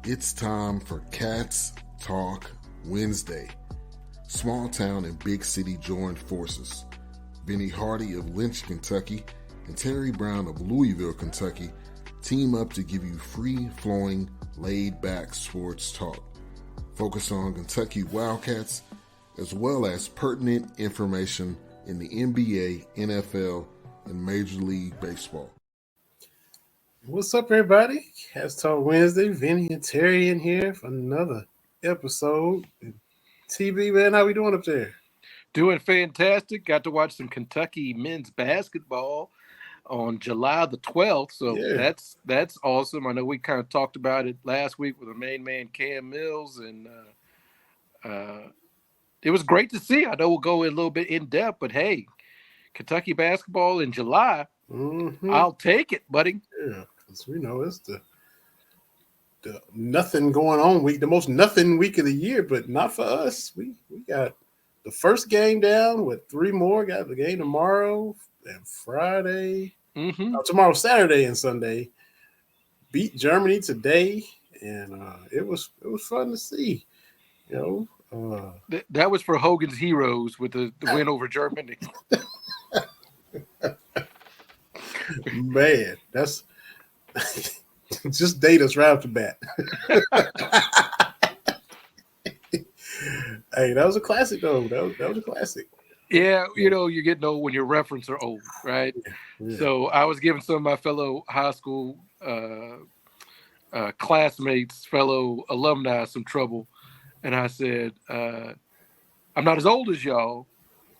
It's time for Cats Talk Wednesday. Small town and big city joined forces. Vinny Hardy of Lynch, Kentucky, and Terry Brown of Louisville, Kentucky, team up to give you free-flowing, laid-back sports talk. Focus on Kentucky Wildcats, as well as pertinent information in the NBA, NFL, and Major League Baseball. What's up, everybody? Cats Talk Wednesday. Vinny and Terry in here for another episode. TB, man, how we doing up there? Doing fantastic. Got to watch some Kentucky men's basketball on July the 12th. So that's awesome. I know we kind of talked about it last week with our main man, Cam Mills, and it was great to see. I know we'll go a little bit in depth, but hey, Kentucky basketball in July, I'll take it, buddy. Yeah, because we know it's the nothing going on week, the most nothing week of the year, but not for us. We got the first game down with three more. Got the game tomorrow and Friday. Tomorrow, Saturday, and Sunday. Beat Germany today, and it was fun to see. You know, that was for Hogan's Heroes with the win over Germany. Man, that's just date us right off the bat. Hey, that was a classic, though. That was a classic. Yeah, you know, you're getting old when your references are old, right? Yeah. So I was giving some of my fellow high school classmates, fellow alumni, some trouble. And I said, I'm not as old as y'all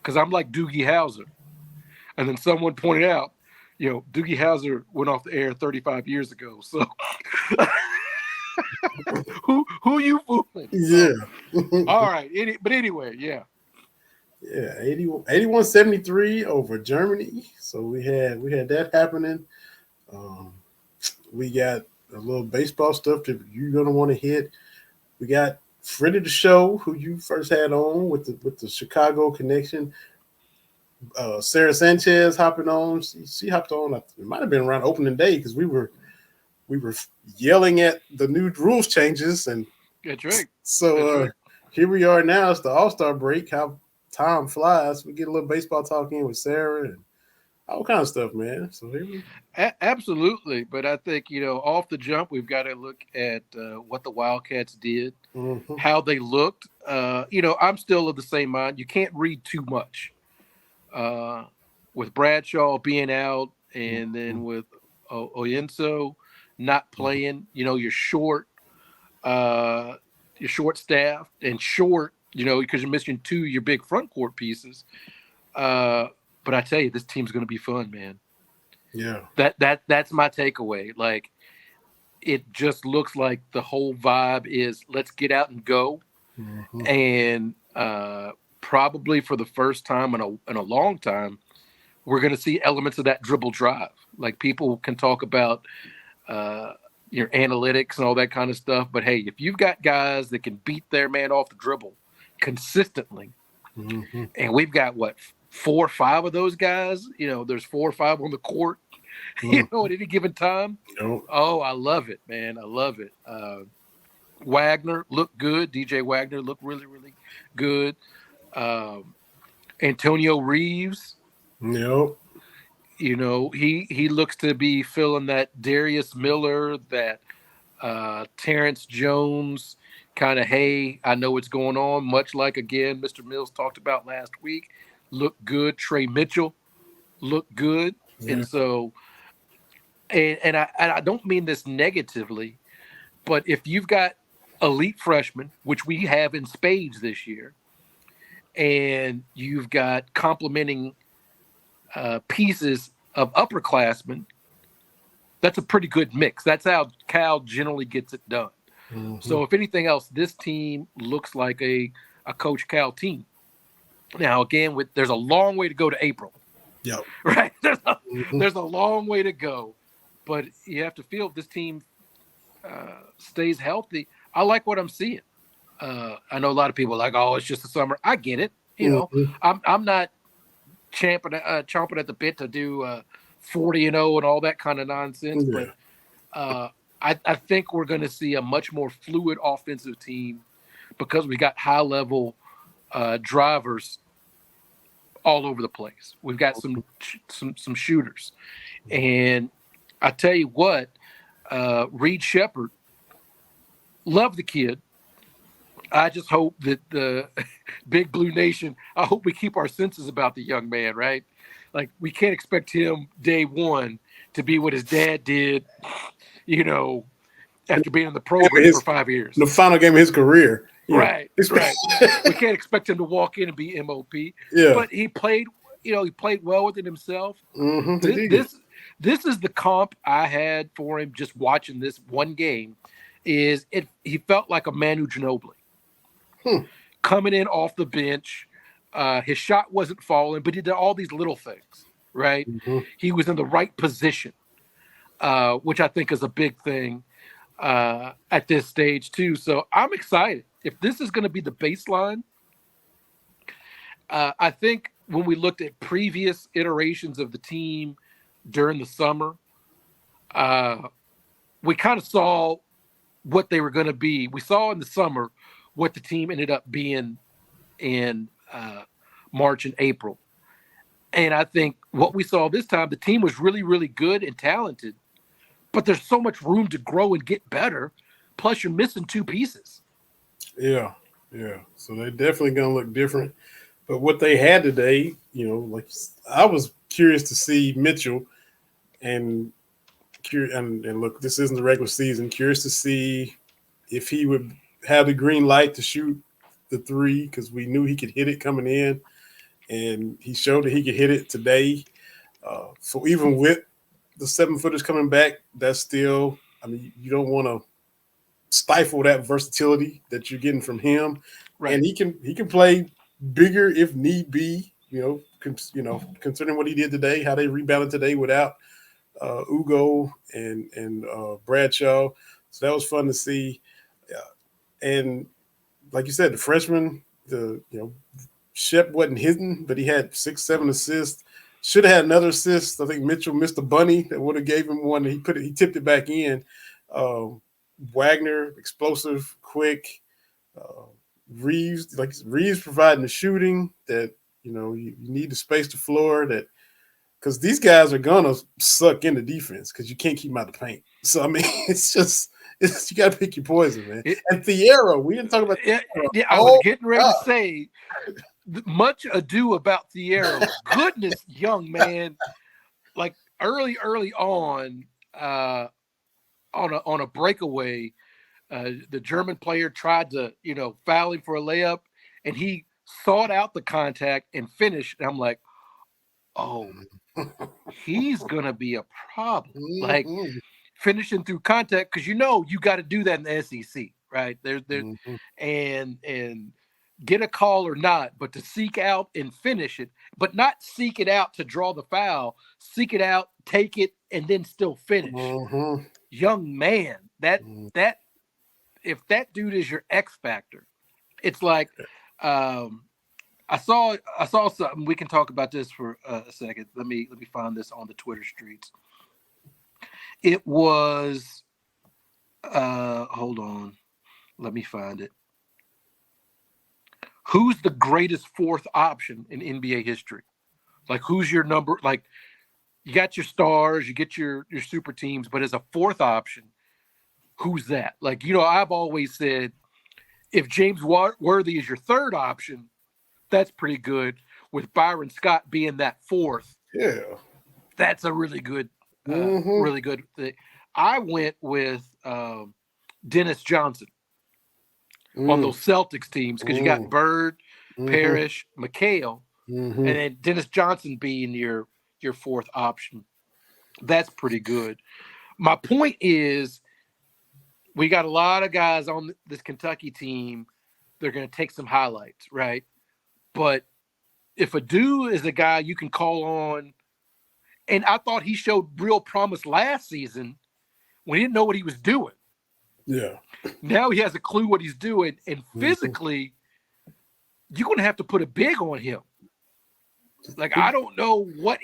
because I'm like Doogie Howser. And then someone pointed out, you know, Doogie Howser went off the air 35 years ago. So who you fooling? Yeah. All right. But anyway, yeah. Yeah, 81-73 over Germany. So we had that happening. We got a little baseball stuff that you're gonna want to hit. We got friend of the show who you first had on with the Chicago connection. Sara Sanchez hopping on. She hopped on. It might have been around opening day because we were yelling at the new rules changes, and that's right. So here we are now. It's the All-Star break. How time flies. We get a little baseball talk in with Sarah and all kind of stuff, man. So here we absolutely. But I think, you know, off the jump, we've got to look at what the Wildcats did, how they looked. You know, I'm still of the same mind. You can't read too much. With Bradshaw being out and then with Oyenso not playing, you know, you're short staffed and short, you know, because you're missing two of your big front court pieces. But I tell you, this team's going to be fun, man. Yeah. That's my takeaway. Like, it just looks like the whole vibe is let's get out and go. And probably for the first time in a long time, we're going to see elements of that dribble drive. Like, people can talk about your analytics and all that kind of stuff, but hey, if you've got guys that can beat their man off the dribble consistently, and we've got 4 or 5 of those guys, you know, there's 4 or 5 on the court, you know, at any given time. Oh, I love it, man. I love it. Wagner looked good. DJ Wagner looked really, really good. Antonio Reeves. Nope. You know, he looks to be filling that Darius Miller, that Terrence Jones kind of, hey, I know what's going on, much like, again, Mr. Mills talked about last week. Looked good. Trey Mitchell looked good. Yeah. And so, and I don't mean this negatively, but if you've got elite freshmen, which we have in spades this year, and you've got complementing pieces of upperclassmen, that's a pretty good mix. That's how Cal generally gets it done. So if anything else, this team looks like a Coach Cal team. Now, again, there's a long way to go to April. Yeah. Right? There's a long way to go. But you have to feel if this team stays healthy. I like what I'm seeing. I know a lot of people are like, oh, it's just the summer. I get it. You know, I'm not chomping at the bit to do 40-0 and all that kind of nonsense. Yeah. But I think we're going to see a much more fluid offensive team because we got high level drivers all over the place. We've got some shooters, and I tell you what, Reed Shepherd, love the kid. I just hope that the Big Blue Nation, I hope we keep our senses about the young man, right? Like, we can't expect him day one to be what his dad did, after being in the program for 5 years. The final game of his career. Right. We can't expect him to walk in and be MOP. Yeah. But he played, he played well within himself. Mm-hmm. This is the comp I had for him just watching this one game. He felt like a Manu Ginobili. Coming in off the bench. His shot wasn't falling, but he did all these little things, right? Mm-hmm. He was in the right position, which I think is a big thing at this stage too. So I'm excited. If this is going to be the baseline, I think when we looked at previous iterations of the team during the summer, we kind of saw what they were going to be. We saw in the summer what the team ended up being in March and April. And I think what we saw this time, the team was really, really good and talented, but there's so much room to grow and get better. Plus, you're missing two pieces. Yeah. So they're definitely going to look different. But what they had today, like I was curious to see Mitchell and look, this isn't the regular season. Curious to see if he would have the green light to shoot the three, because we knew he could hit it coming in, and he showed that he could hit it today. So even with the 7-footers coming back, that's still, you don't want to stifle that versatility that you're getting from him. Right. And he can play bigger if need be, considering what he did today, how they rebounded today without Ugo and Bradshaw. So that was fun to see. And like you said, the freshman, Shep wasn't hidden, but he had 6-7 assists. Should have had another assist. I think Mitchell missed a bunny that would have gave him one. He tipped it back in. Wagner, explosive, quick. Reeves providing the shooting that you need to space the floor, that because these guys are gonna suck in the defense because you can't keep them out of the paint. So it's you got to pick your poison, man. And Thiero, we didn't talk about. Yeah, I was getting ready to say, much ado about Thiero. Goodness, young man, like early on a breakaway, the German player tried to foul him for a layup, and he sought out the contact and finished. And I'm like, oh, he's gonna be a problem. Like finishing through contact, because you got to do that in the SEC, right? There's and get a call or not, but to seek out and finish it, but not seek it out to draw the foul, seek it out, take it, and then still finish. Young man, that if that dude is your X factor, it's like I saw something. We can talk about this for a second. Let me find this on the Twitter streets. It was hold on. Let me find it. Who's the greatest fourth option in NBA history? Like, who's your number? Like, you got your stars, you get your super teams, but as a fourth option, who's that? Like, I've always said, if James Worthy is your third option, that's pretty good. With Byron Scott being that fourth, that's a really good, really good thing. I went with Dennis Johnson on those Celtics teams, because you got Bird, Parrish, McHale, and then Dennis Johnson being your fourth option. That's pretty good. My point is, we got a lot of guys on this Kentucky team. They're going to take some highlights, right? But if Adu is a guy you can call on, and I thought he showed real promise last season when he didn't know what he was doing. Yeah. Now he has a clue what he's doing, and physically, you're going to have to put a big on him. Like, I don't know what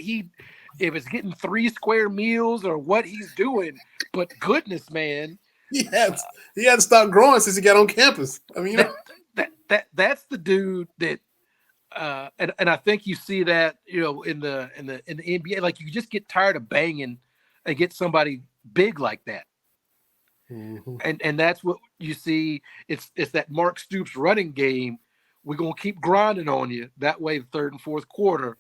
if it's getting 3 square meals or what he's doing, but goodness, man, He had to stop growing since he got on campus. I mean, that's the dude that and I think you see that, in the NBA, like you just get tired of banging and get somebody big like that. Mm-hmm. And that's what you see. It's that Mark Stoops running game. We're gonna keep grinding on you. That way, the third and fourth quarter,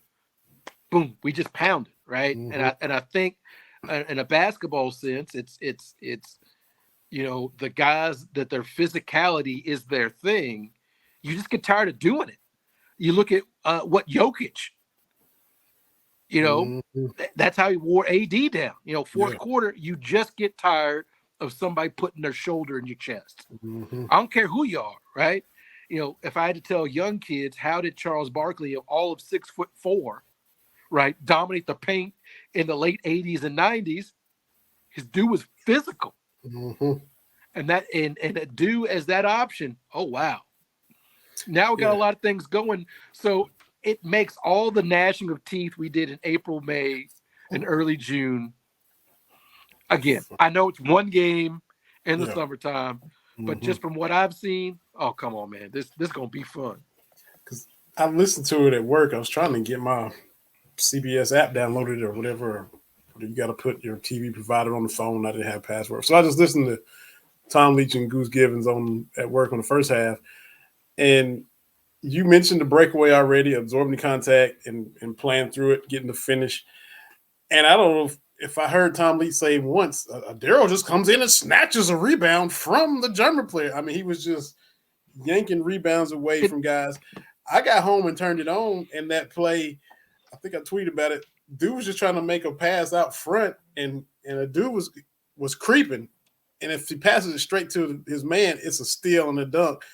boom, we just pound it, right? Mm-hmm. And I think in a basketball sense, it's the guys that their physicality is their thing. You just get tired of doing it. You look at what Jokic, Mm-hmm. that's how he wore AD down. Fourth Yeah. quarter, you just get tired of somebody putting their shoulder in your chest. Mm-hmm. I don't care who you are, right? If I had to tell young kids, how did Charles Barkley, all of 6'4", right, dominate the paint in the late 80s and 90s? His dude was physical. Mm-hmm. And a dude as that option, oh wow. Now we got a lot of things going. So it makes all the gnashing of teeth we did in April, May, and early June. Again, I know it's one game in the summertime, but just from what I've seen, oh come on, man, this gonna be fun. Because I listened to it at work. I was trying to get my CBS app downloaded or whatever. You got to put your TV provider on the phone. I didn't have password, so I just listened to Tom Leach and Goose Givens at work on the first half. And you mentioned the breakaway already, absorbing the contact and playing through it, getting the finish. And I don't know if I heard Tom Leach say once, Daryl just comes in and snatches a rebound from the German player. I mean, he was just yanking rebounds away from guys. I got home and turned it on, and that play, I think I tweeted about it. Dude was just trying to make a pass out front, and a dude was creeping. And if he passes it straight to his man, it's a steal and a dunk.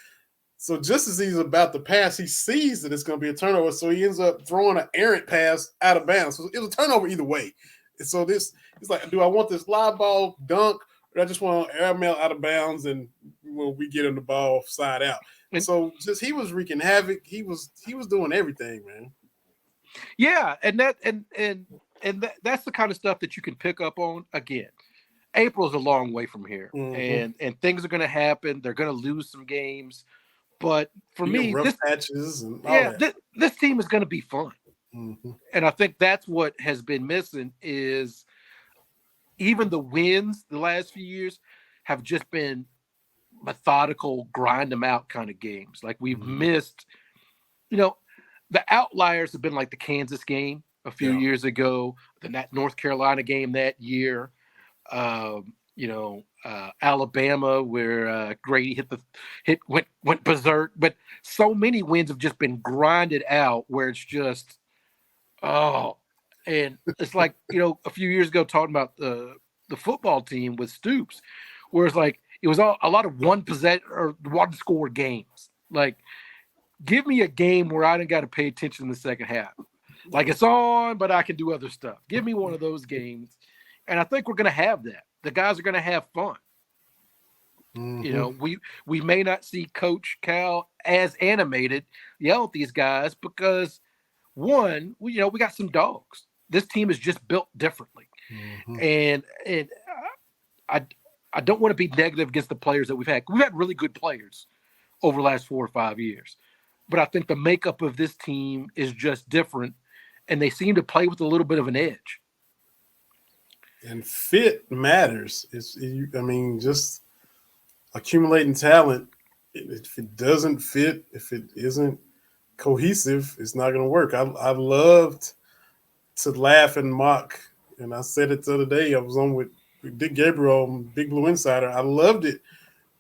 So just as he's about to pass, he sees that it's going to be a turnover. So he ends up throwing an errant pass out of bounds. So it was a turnover either way. And so it's like, do I want this live ball dunk, or I just want to airmail out of bounds and when we get him the ball side out? And so just he was wreaking havoc. He was doing everything, man. Yeah, and that's the kind of stuff that you can pick up on. Again, April's a long way from here, and things are going to happen. They're going to lose some games. But for me, rough patches and all that. This team is going to be fun. Mm-hmm. And I think that's what has been missing is even the wins the last few years have just been methodical, grind them out kind of games. Like we've missed, the outliers have been like the Kansas game a few years ago, that North Carolina game that year. Alabama where Grady went berserk, but so many wins have just been grinded out where it's just and it's like a few years ago talking about the football team with Stoops, where it's like it was a lot of one score games. Like, give me a game where I didn't got to pay attention in the second half. Like it's on, but I can do other stuff. Give me one of those games. And I think we're going to have that. The guys are going to have fun. Mm-hmm. We may not see Coach Cal as animated yell at these guys because, one, we got some dogs. This team is just built differently. Mm-hmm. And I don't want to be negative against the players that we've had. We've had really good players over the last 4 or 5 years. But I think the makeup of this team is just different, and they seem to play with a little bit of an edge. And fit matters. Just accumulating talent. If it doesn't fit, if it isn't cohesive, it's not going to work. I loved to laugh and mock, and I said it the other day. I was on with Dick Gabriel on Big Blue Insider. I loved it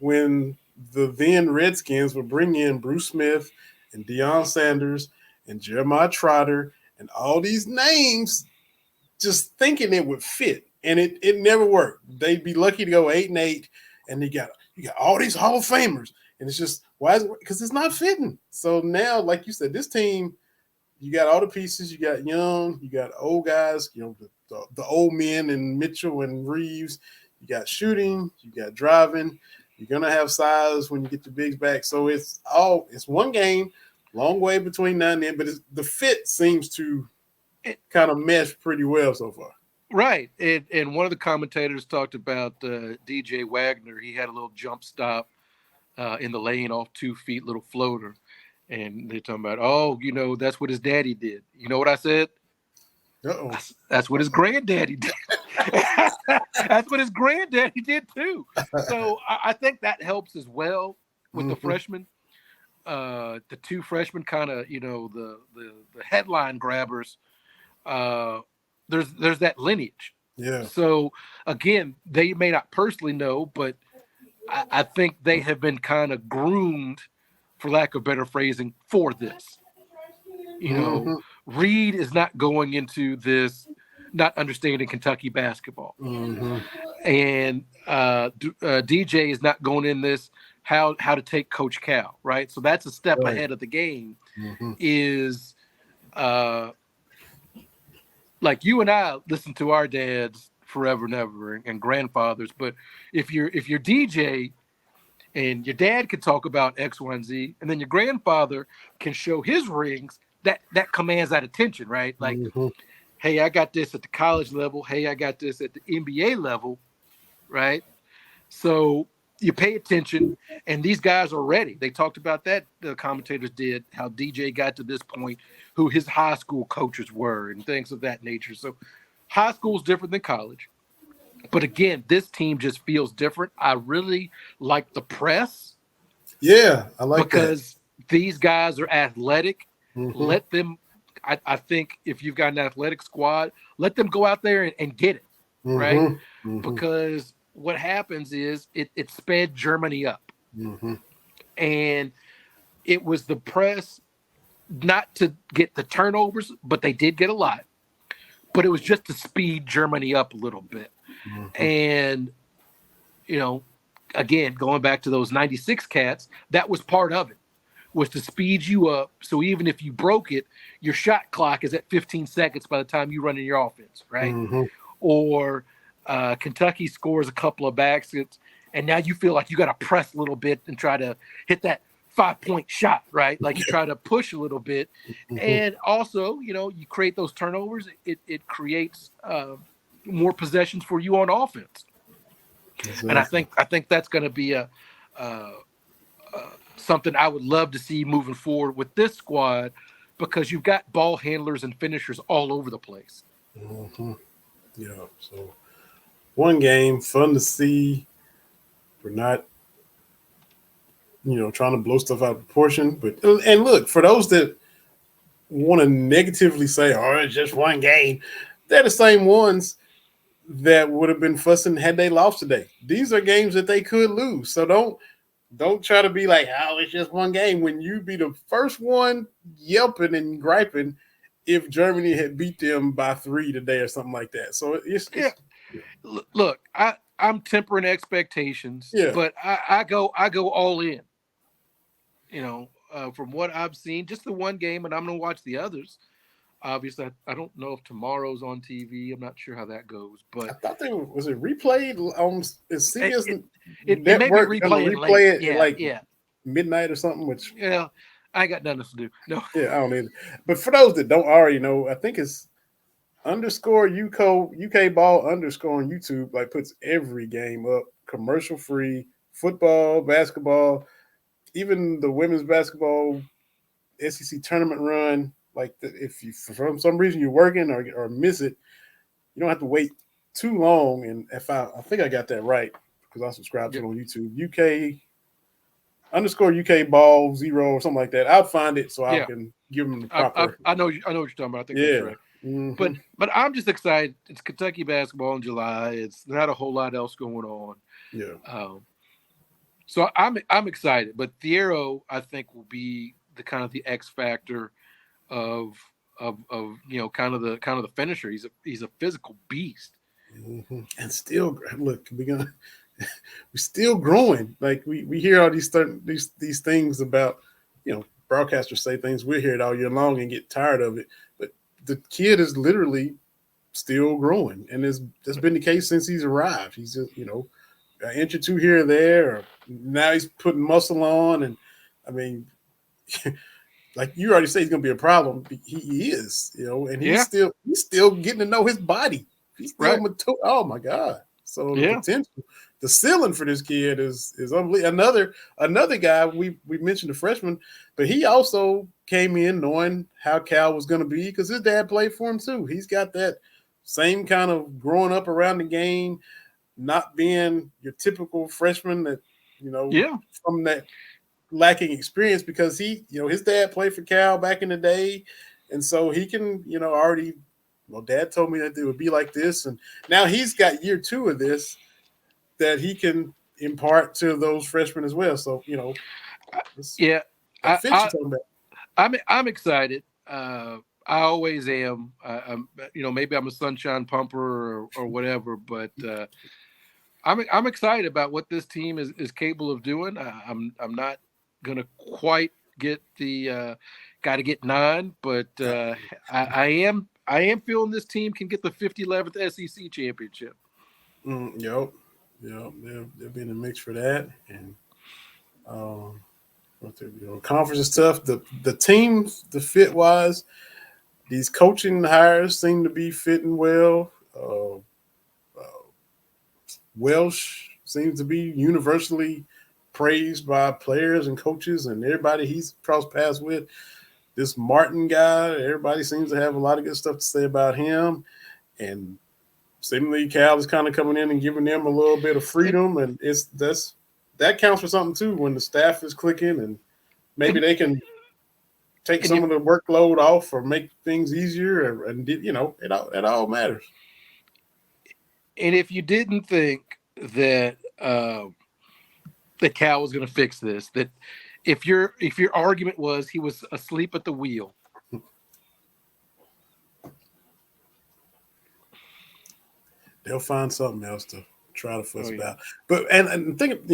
when the then Redskins would bring in Bruce Smith and Deion Sanders and Jeremiah Trotter and all these names, just thinking it would fit. And it never worked. They'd be lucky to go 8-8, and you got all these Hall of Famers. And it's just, why is it? Because it's not fitting. So now, like you said, this team, you got all the pieces. You got young, you got old guys, the old men and Mitchell and Reeves. You got shooting, you got driving. You're going to have size when you get the bigs back. So it's one game, long way between now and then, but the fit seems to kind of meshed pretty well so far. Right. And one of the commentators talked about DJ Wagner. He had a little jump stop in the lane off 2 feet, little floater. And they're talking about, oh, that's what his daddy did. You know what I said? Uh-oh. That's what his granddaddy did. That's what his granddaddy did too. So I think that helps as well with the freshmen. The 2 freshmen kind of, the headline grabbers. There's that lineage. Yeah. So again, they may not personally know, but I think they have been kind of groomed, for lack of better phrasing, for this. Reed is not going into this not understanding Kentucky basketball, and DJ is not going in this how to take Coach Cal, right? So that's a step ahead of the game. Is like you and I listen to our dads forever and ever and grandfathers, but if you're DJ and your dad can talk about X, Y, and Z, and then your grandfather can show his rings, that commands that attention, right? Like, hey, I got this at the college level. Hey, I got this at the NBA level, right? So you pay attention, and these guys are ready. They talked about that, the commentators did, how DJ got to this point, who his high school coaches were, and things of that nature. So high school is different than college. But again, this team just feels different. I really like the press. Yeah, I like because these guys are athletic. Let them, I think if you've got an athletic squad, let them go out there and get it, right? Because what happens is it sped Germany up. And it was the press not to get the turnovers, but they did get a lot. But it was just to speed Germany up a little bit. And, again, going back to those 96 cats, that was part of it, was to speed you up. So even if you broke it, your shot clock is at 15 seconds by the time you run in your offense, right? Or Kentucky scores a couple of baskets, and now you feel like you got to press a little bit and try to hit that 5-point shot, right? Like you try to push a little bit. And also, you create those turnovers. It creates more possessions for you on offense. Exactly. And I think that's going to be something I would love to see moving forward with this squad, because you've got ball handlers and finishers all over the place. Yeah. So one game, fun to see. We're not, trying to blow stuff out of proportion. And look, for those that want to negatively say, oh, it's just one game, they're the same ones that would have been fussing had they lost today. These are games that they could lose. So don't try to be like, oh, it's just one game, when you be the first one yelping and griping if Germany had beat them by 3 today or something like that. So it's look, I'm tempering expectations, but I go all in. From what I've seen, just the one game, and I'm gonna watch the others. Obviously, I don't know if tomorrow's on TV. I'm not sure how that goes, but I thought was it replayed on CBS it may be replay it at midnight or something. Which I ain't got nothing to do. No, I don't either. But for those that don't already know, I think it's _UK ball _ on YouTube. Like puts every game up, commercial free, football, basketball, even the women's basketball SEC tournament run. Like if you, for some reason, you're working or miss it, you don't have to wait too long. And if I think I got that right, because I subscribe to it on YouTube, UK _UK ball 0 or something like that. I'll find it so I can give them the proper. I know what you're talking about. I think that's right. But I'm just excited. It's Kentucky basketball in July. It's not a whole lot else going on. Yeah. So I'm excited. But Thiero, I think, will be the kind of the X factor of kind of the finisher. He's a physical beast. And still, look, we're still growing. Like we hear all these things about, broadcasters say things, we hear it all year long and get tired of it. But the kid is literally still growing, and that's been the case since he's arrived. He's just, an inch or two here or there. Or now he's putting muscle on, and I mean, like you already say, he's going to be a problem. He is, and he's Yeah, still getting to know his body. He's still right. mature. Oh my God! So the Yeah, potential, the ceiling for this kid is unbelievable. Another guy we mentioned the freshman, but he also came in knowing how Cal was going to be because his dad played for him too. He's got that same kind of growing up around the game, not being your typical freshman that yeah. from that lacking experience because his dad played for Cal back in the day, and so he can, already. Well, Dad told me that it would be like this, and now he's got year 2 of this that he can impart to those freshmen as well. So it's Yeah, that I, fit I you're talking about. I'm excited. I always am. Maybe I'm a sunshine pumper or whatever, but I'm excited about what this team is capable of doing. I'm not gonna quite get the got to get 9, but I am feeling this team can get the 11th SEC championship. Yep. They'll be in the mix for that, and um, conference is tough. The team, the fit wise, these coaching hires seem to be fitting well. Welsh seems to be universally praised by players and coaches and everybody he's crossed paths with. This Martin guy, everybody seems to have a lot of good stuff to say about him. And seemingly Cal is kind of coming in and giving them a little bit of And, freedom. And that counts for something too when the staff is clicking and maybe and, they can take and some if of the workload off or make things easier. And it all matters. and if you didn't think that that Cal was going to fix this, that if your argument was he was asleep at the wheel, They'll find something else to try to fuss oh yeah, about. But and think,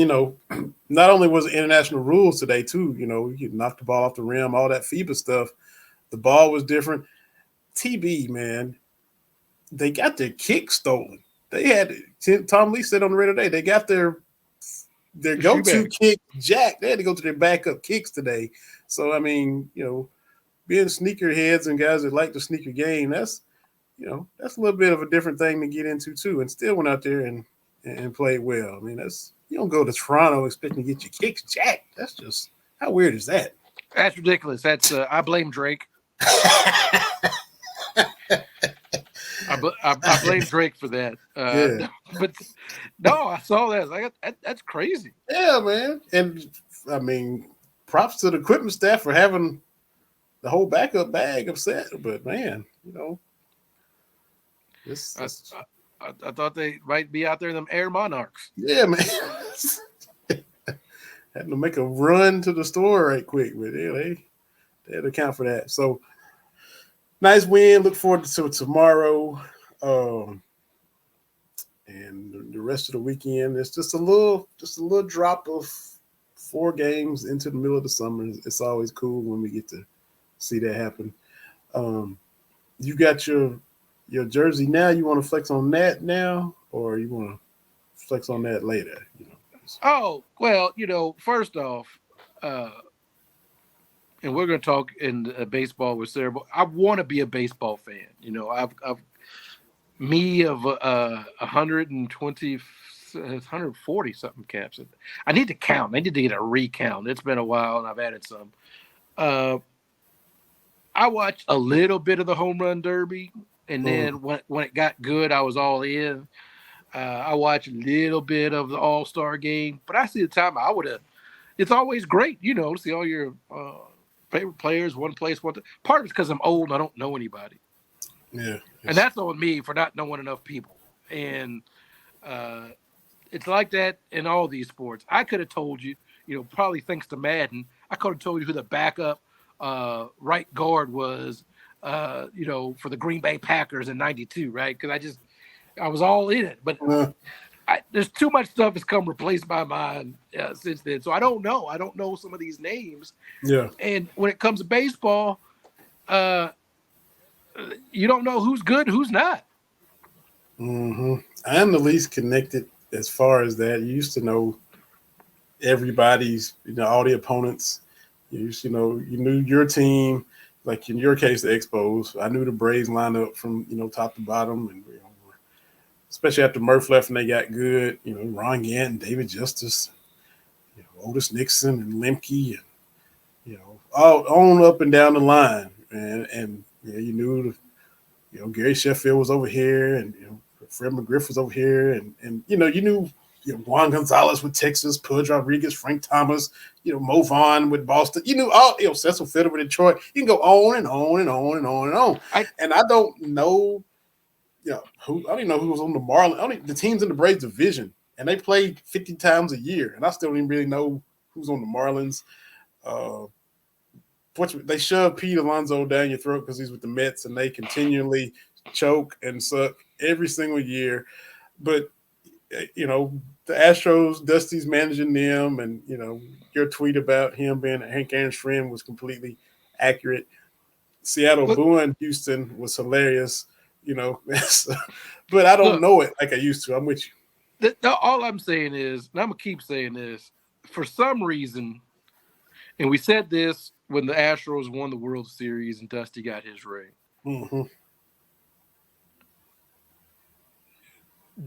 not only was it international rules today too. You knock the ball off the rim, all that FIBA stuff. The ball was different. TB, man, they got their kick stolen. They had Tom Lee said on the radio today they got their the shoe go-to bag. kick jack. They had to go to their backup kicks today. So I mean, being sneaker heads and guys that like the sneaker game, that's a little bit of a different thing to get into too. And still went out there and played well. I mean, you don't go to Toronto expecting to get your kicks jacked. That's just how weird is that? That's ridiculous. That's I blame Drake. I blame Drake for that. Yeah, But no, I saw that. That's crazy. yeah, man. And I mean, props to the equipment staff for having the whole backup bag of set. But man, this, I, this I thought they might be out there, them Air Monarchs. yeah, man. Had to make a run to the store right quick, but yeah, they had to account for that. So nice win. Look forward to tomorrow, and the rest of the weekend. It's just a little drop of 4 games into the middle of the summer. It's always cool when we get to see that happen. You got your jersey now. You want to flex on that now, or you want to flex on that later? Oh well, first off, uh, and we're going to talk in baseball with Sarah. But I want to be a baseball fan. I've me of 120, 140 something caps. I need to count. I need to get a recount. It's been a while, and I've added some. Uh, I watched a little bit of the home run derby, and then when it got good, I was all in. I watched a little bit of the All Star game, but I see the time I would have. It's always great, to see all your favorite players, one place, one. Part of it's because I'm old and I don't know anybody. Yeah, And that's on me for not knowing enough people. And it's like that in all these sports. I could have told you, probably thanks to Madden, I could have told you who the backup right guard was, for the Green Bay Packers in '92, right? Because I was all in it. But there's too much stuff has come replaced my mind since then. So I don't know. I don't know some of these names. yeah. And when it comes to baseball, you don't know who's good, who's not. I'm the least connected as far as that. You used to know everybody's, all the opponents. You knew your team. Like in your case, the Expos. I knew the Braves lineup from top to bottom, and especially after Murph left and they got good. Ron Gant, David Justice, Otis Nixon, and Lemke, and all on up and down the line, and you knew Gary Sheffield was over here, and Fred McGriff was over here, and you knew Juan Gonzalez with Texas, Pudge Rodriguez, Frank Thomas, Mo Vaughn with Boston. You knew all Cecil Fiddler with Detroit. You can go on and on and on and on and on. And I don't know, I don't even know who was on the Marlins. The teams in the Braves division, and they played 50 times a year, and I still don't even really know who's on the Marlins. They shove Pete Alonso down your throat because he's with the Mets, and they continually choke and suck every single year. But the Astros, Dusty's managing them, and your tweet about him being Hank Aaron's friend was completely accurate. Seattle booing Houston was hilarious, but I don't know it like I used to. I'm with you. All I'm saying is, and I'm gonna keep saying this, for some reason, and we said this when the Astros won the World Series and Dusty got his ring. Mm-hmm.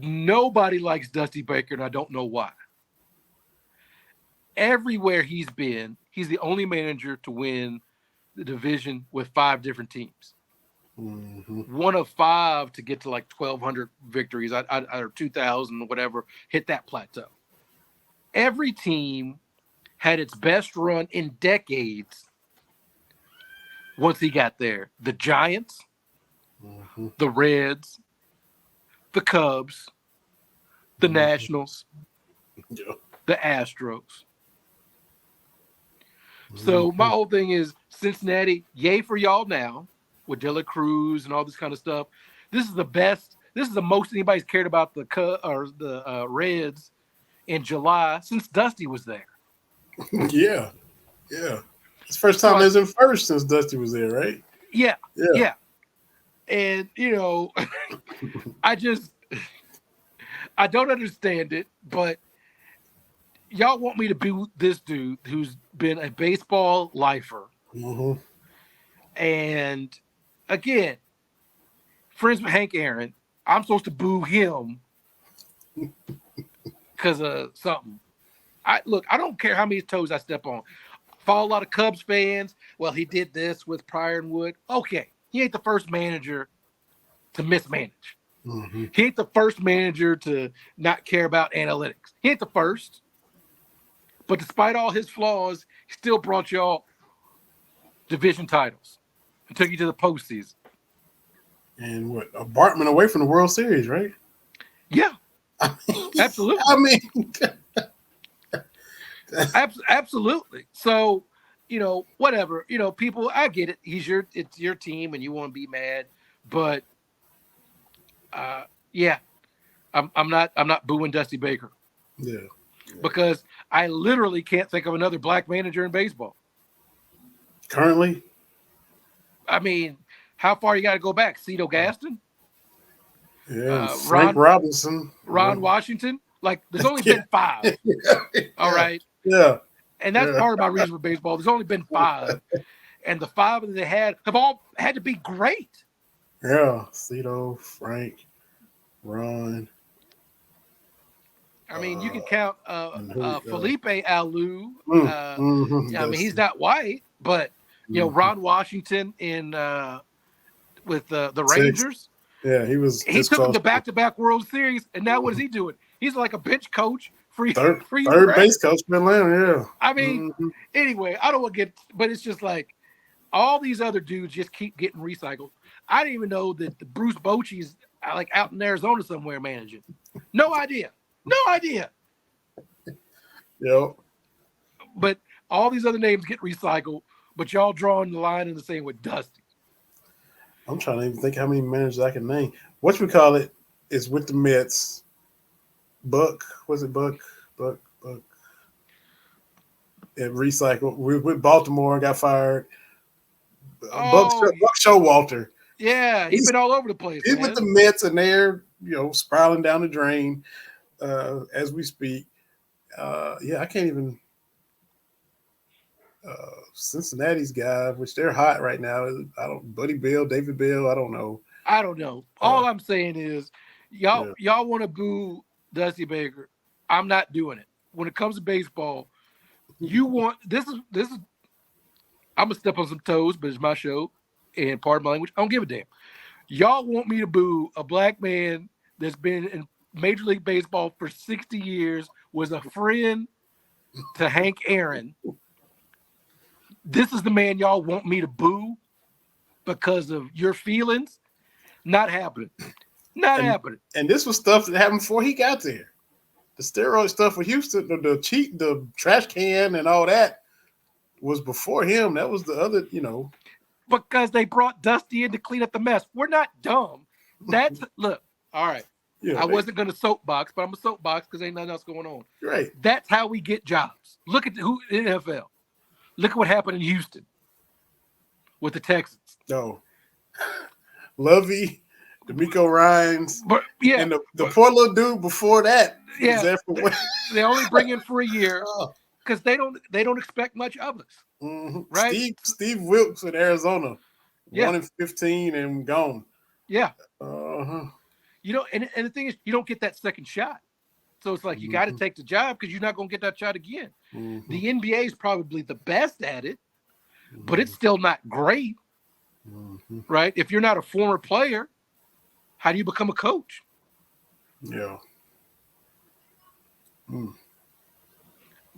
Nobody likes Dusty Baker, and I don't know why. Everywhere he's been, he's the only manager to win the division with 5 different teams. Mm-hmm. One of 5 to get to like 1,200 victories, or 2,000 or whatever, hit that plateau. Every team had its best run in decades once he got there. The Giants, mm-hmm. the Reds, the Cubs, the mm-hmm. Nationals, the Astros. So my whole thing is Cincinnati, yay for y'all now with De La Cruz and all this kind of stuff. This is the best. This is the most anybody's cared about the Reds in July since Dusty was there. Yeah. It's the first time they was in first since Dusty was there, right? Yeah. And I don't understand it, but y'all want me to be this dude who's been a baseball lifer. Mm-hmm. And again, friends with Hank Aaron, I'm supposed to boo him because of something. I don't care how many toes I step on. Follow a lot of Cubs fans. Well, he did this with Pryor and Wood. Okay, he ain't the first manager to mismanage. Mm-hmm. He ain't the first manager to not care about analytics. He ain't the first. But despite all his flaws, he still brought y'all division titles and took you to the postseason. And a Bartman away from the World Series, right? Yeah, absolutely. I mean, absolutely. So, whatever. People, I get it. It's your team, and you want to be mad, but yeah, I'm not booing Dusty Baker. Yeah. Because I literally can't think of another black manager in baseball. Currently? I mean, how far you got to go back? Cito Gaston? Yeah, Frank Robinson. Ron Washington? Like, there's only been 5. All right? Yeah. And that's part of my reason for baseball. There's only been 5. And the 5 that they have all had to be great. Yeah. Cito, Frank, Ron. I mean, you can count Felipe Alou. I mean, he's not white, but Ron Washington with the Rangers. Yeah, he took them to back-to-back World Series, and now what is he doing? He's like a bench coach for third base coach in Atlanta. Yeah. I mean, anyway, I don't want to but it's just like all these other dudes just keep getting recycled. I didn't even know that the Bruce Bochy's like out in Arizona somewhere managing. No idea. Yep. But all these other names get recycled, but y'all drawing the line in the same with Dusty. I'm trying to even think how many managers I can name. Whatchamacallit is with the Mets. Buck. Was it Buck? Buck. And recycled. With Baltimore, got fired. Buck Showalter. Yeah, he's been all over the place. He's with the Mets, and they're spiraling down the drain as we speak. Yeah, I can't even. Cincinnati's guy, which they're hot right now. Buddy Bell, David Bell. I don't know. I don't know. All I'm saying is, y'all want to boo Dusty Baker. I'm not doing it. When it comes to baseball, you want this is. I'm gonna step on some toes, but it's my show, and pardon my language. I don't give a damn. Y'all want me to boo a black man that's been in Major League Baseball for 60 years, was a friend to Hank Aaron. This is the man y'all want me to boo because of your feelings? Not happening. Not happening. And this was stuff that happened before he got there. The steroid stuff with Houston, the trash can and all that was before him. That was the other, Because they brought Dusty in to clean up the mess. We're not dumb. Look, all right. Yeah, I wasn't going to soapbox, but I'm a soapbox because ain't nothing else going on. Right. That's how we get jobs. Look at who in NFL. Look at what happened in Houston with the Texans. No. Lovey, D'Amico Ryans, and the poor little dude before that. Yeah, they only bring him for a year because they don't expect much of us. Mm-hmm. Right? Steve Wilkes in Arizona, 1-15 and gone. Yeah. Uh-huh. And the thing is, you don't get that second shot. So it's like you got to take the job because you're not going to get that shot again. Mm-hmm. The NBA is probably the best at it, but it's still not great. Mm-hmm. Right? If you're not a former player, how do you become a coach? Yeah.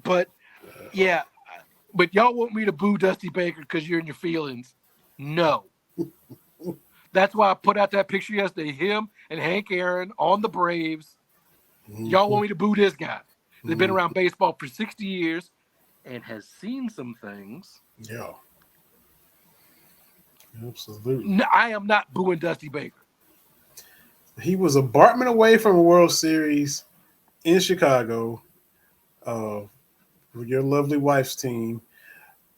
But but y'all want me to boo Dusty Baker because you're in your feelings? No. That's why I put out that picture yesterday, him and Hank Aaron on the Braves. Y'all want me to boo this guy? They've been around baseball for 60 years and has seen some things. Yeah. Absolutely. No, I am not booing Dusty Baker. He was a Bartman away from a World Series in Chicago with your lovely wife's team.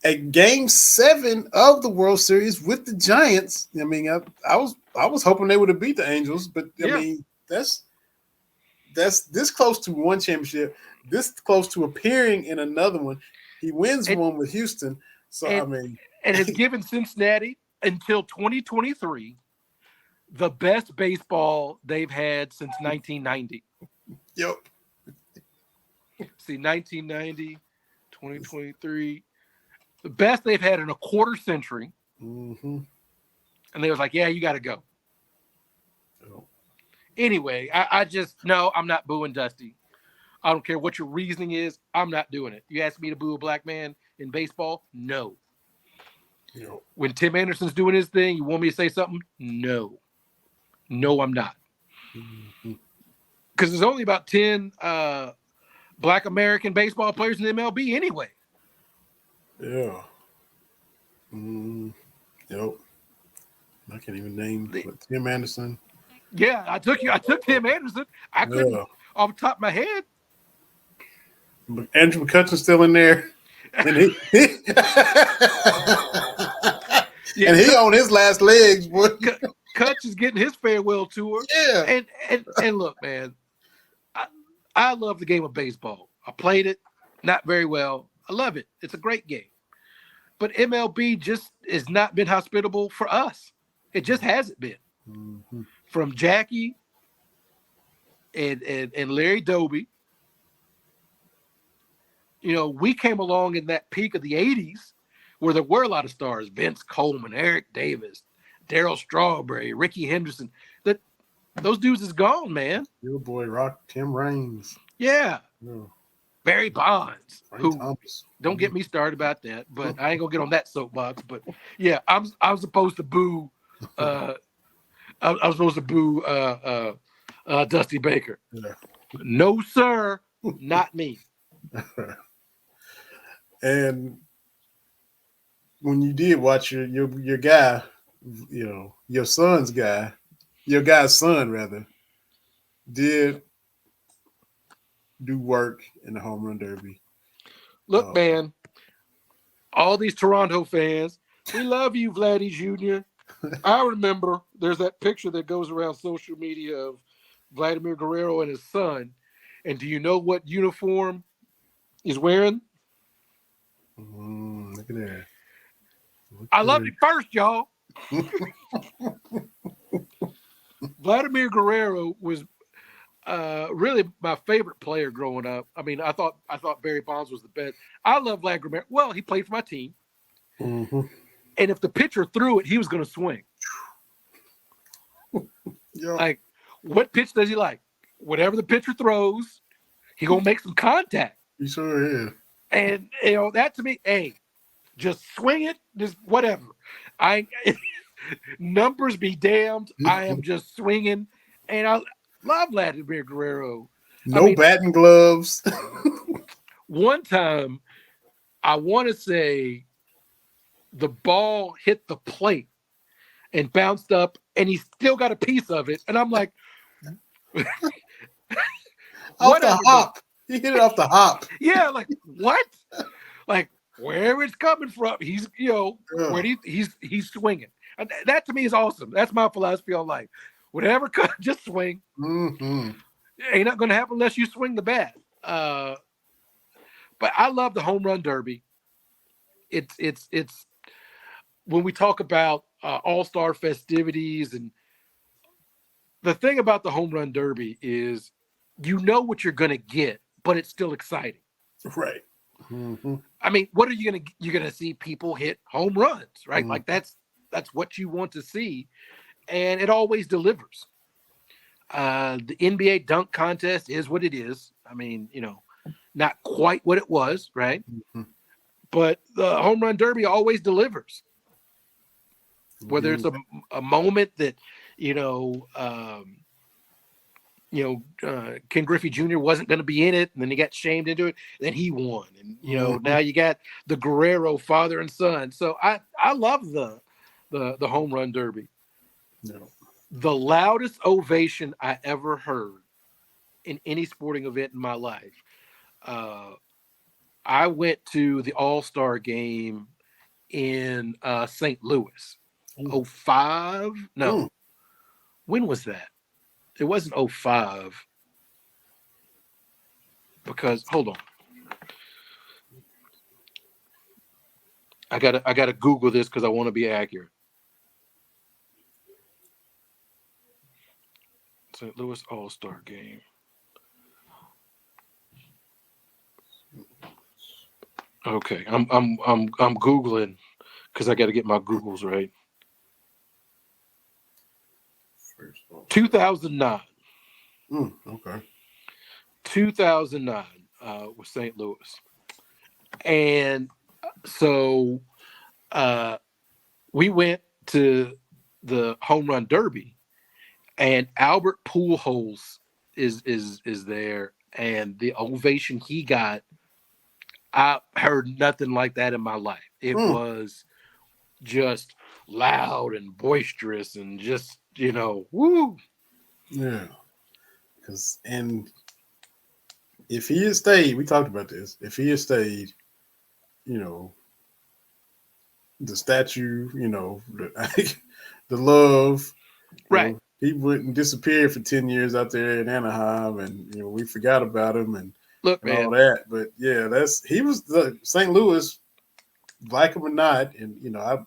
At Game 7 of the World Series with the Giants. I mean, I was hoping they would have beat the Angels, but I mean, that's this close to one championship, this close to appearing in another one. He wins one with Houston. So and has given Cincinnati until 2023 the best baseball they've had since 1990. Yep. See, 1990, 2023. The best they've had in a quarter century. Mm-hmm. And they was like, yeah, you got to go. Oh. Anyway, I'm not booing Dusty. I don't care what your reasoning is. I'm not doing it. You ask me to boo a black man in baseball? No. When Tim Anderson's doing his thing, you want me to say something? No. No, I'm not. Because there's only about 10 black American baseball players in the MLB anyway. Yeah. Yep. I can't even name Tim Anderson. Yeah, I took Tim Anderson. I couldn't off the top of my head. But Andrew McCutcheon's still in there. And he and he on his last legs, boy. Kutch is getting his farewell tour. Yeah. And look, man, I love the game of baseball. I played it, not very well. I love it. It's a great game. But MLB just has not been hospitable for us. It just hasn't been. Mm-hmm. From Jackie and Larry Doby. We came along in that peak of the 80s where there were a lot of stars. Vince Coleman, Eric Davis, Darryl Strawberry, Ricky Henderson. Those dudes is gone, man. Your boy Tim Raines. Yeah. Barry Bonds. Thomas. Don't get me started about that, but I ain't gonna get on that soapbox. But yeah, I was supposed to boo I was supposed to boo Dusty Baker. Yeah. No, sir, not me. And when you did watch your guy, your son's guy, your guy's son rather, did do work in the home run derby. Look, man, all these Toronto fans, we love you, Vladdy Jr. I remember there's that picture that goes around social media of Vladimir Guerrero and his son. And do you know what uniform he's wearing? The Look at that. I loved it first, y'all. Vladimir Guerrero was really my favorite player growing up. I mean, I thought Barry Bonds was the best. I love Vlad Guerrero. Well, he played for my team. Mm-hmm. And if the pitcher threw it, he was going to swing. Yeah. Like, what pitch does he like? Whatever the pitcher throws, he going to make some contact. You sure is. And, that to me, hey, just swing it, just whatever. Numbers be damned. I am just swinging. And I love Vladimir Guerrero. No batting gloves. One time, I want to say the ball hit the plate and bounced up, and he still got a piece of it. And I'm like, off the hop. He hit it off the hop. Yeah, like what? Like where it's coming from? He's where he's swinging. And that to me is awesome. That's my philosophy on life. Whatever, just swing. Mm-hmm. Ain't not going to happen unless you swing the bat. But I love the home run derby. It's when we talk about all-star festivities, and the thing about the home run derby is you know what you're going to get, but it's still exciting. Right. Mm-hmm. I mean, what are you going to – you're going to see people hit home runs, right? Mm-hmm. Like that's what you want to see, and it always delivers. The NBA dunk contest is what it is. I mean, not quite what it was, right? Mm-hmm. But the home run derby always delivers. Whether it's a moment that, Ken Griffey Jr. wasn't going to be in it, and then he got shamed into it, then he won. And, now you got the Guerrero father and son. So I love the home run derby. No. The loudest ovation I ever heard in any sporting event in my life. I went to the All-Star game in St. Louis. 05? No. When was that? It wasn't 05. Because hold on. I gotta Google this because I want to be accurate. St. Louis All-Star game. Okay, I'm Googling because I got to get my Googles right. 2009. Okay. 2009 with St. Louis, and so we went to the home run derby, and Albert Pujols is there, and the ovation he got. I heard nothing like that in my life. It was just loud and boisterous and just, woo. Yeah. And if he had stayed, we talked about this. If he had stayed, the statue, the love, right? He wouldn't disappear for 10 years out there in Anaheim, and we forgot about him and all that. But yeah, he was the St. Louis, like him or not, and I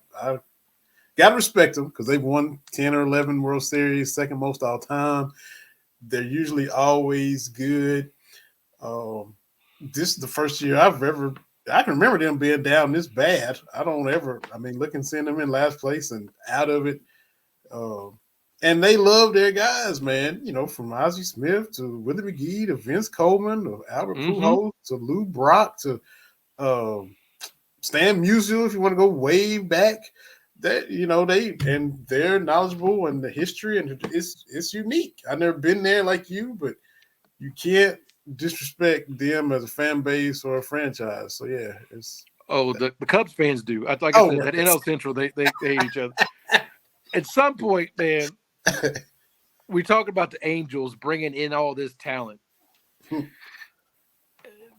gotta respect them because they've won 10 or 11 World Series, second most all time. They're usually always good. This is the first year I can remember them being down this bad. Seeing them in last place and out of it. And they love their guys, man. From Ozzie Smith to Willie McGee to Vince Coleman to Albert Pujols to Lou Brock to Stan Musial, if you want to go way back. That they're knowledgeable and the history, and it's unique. I've never been there like you, but you can't disrespect them as a fan base or a franchise. So yeah, it's the Cubs fans do. I said that NL Central they hate each other. At some point, man, we talk about the Angels bringing in all this talent.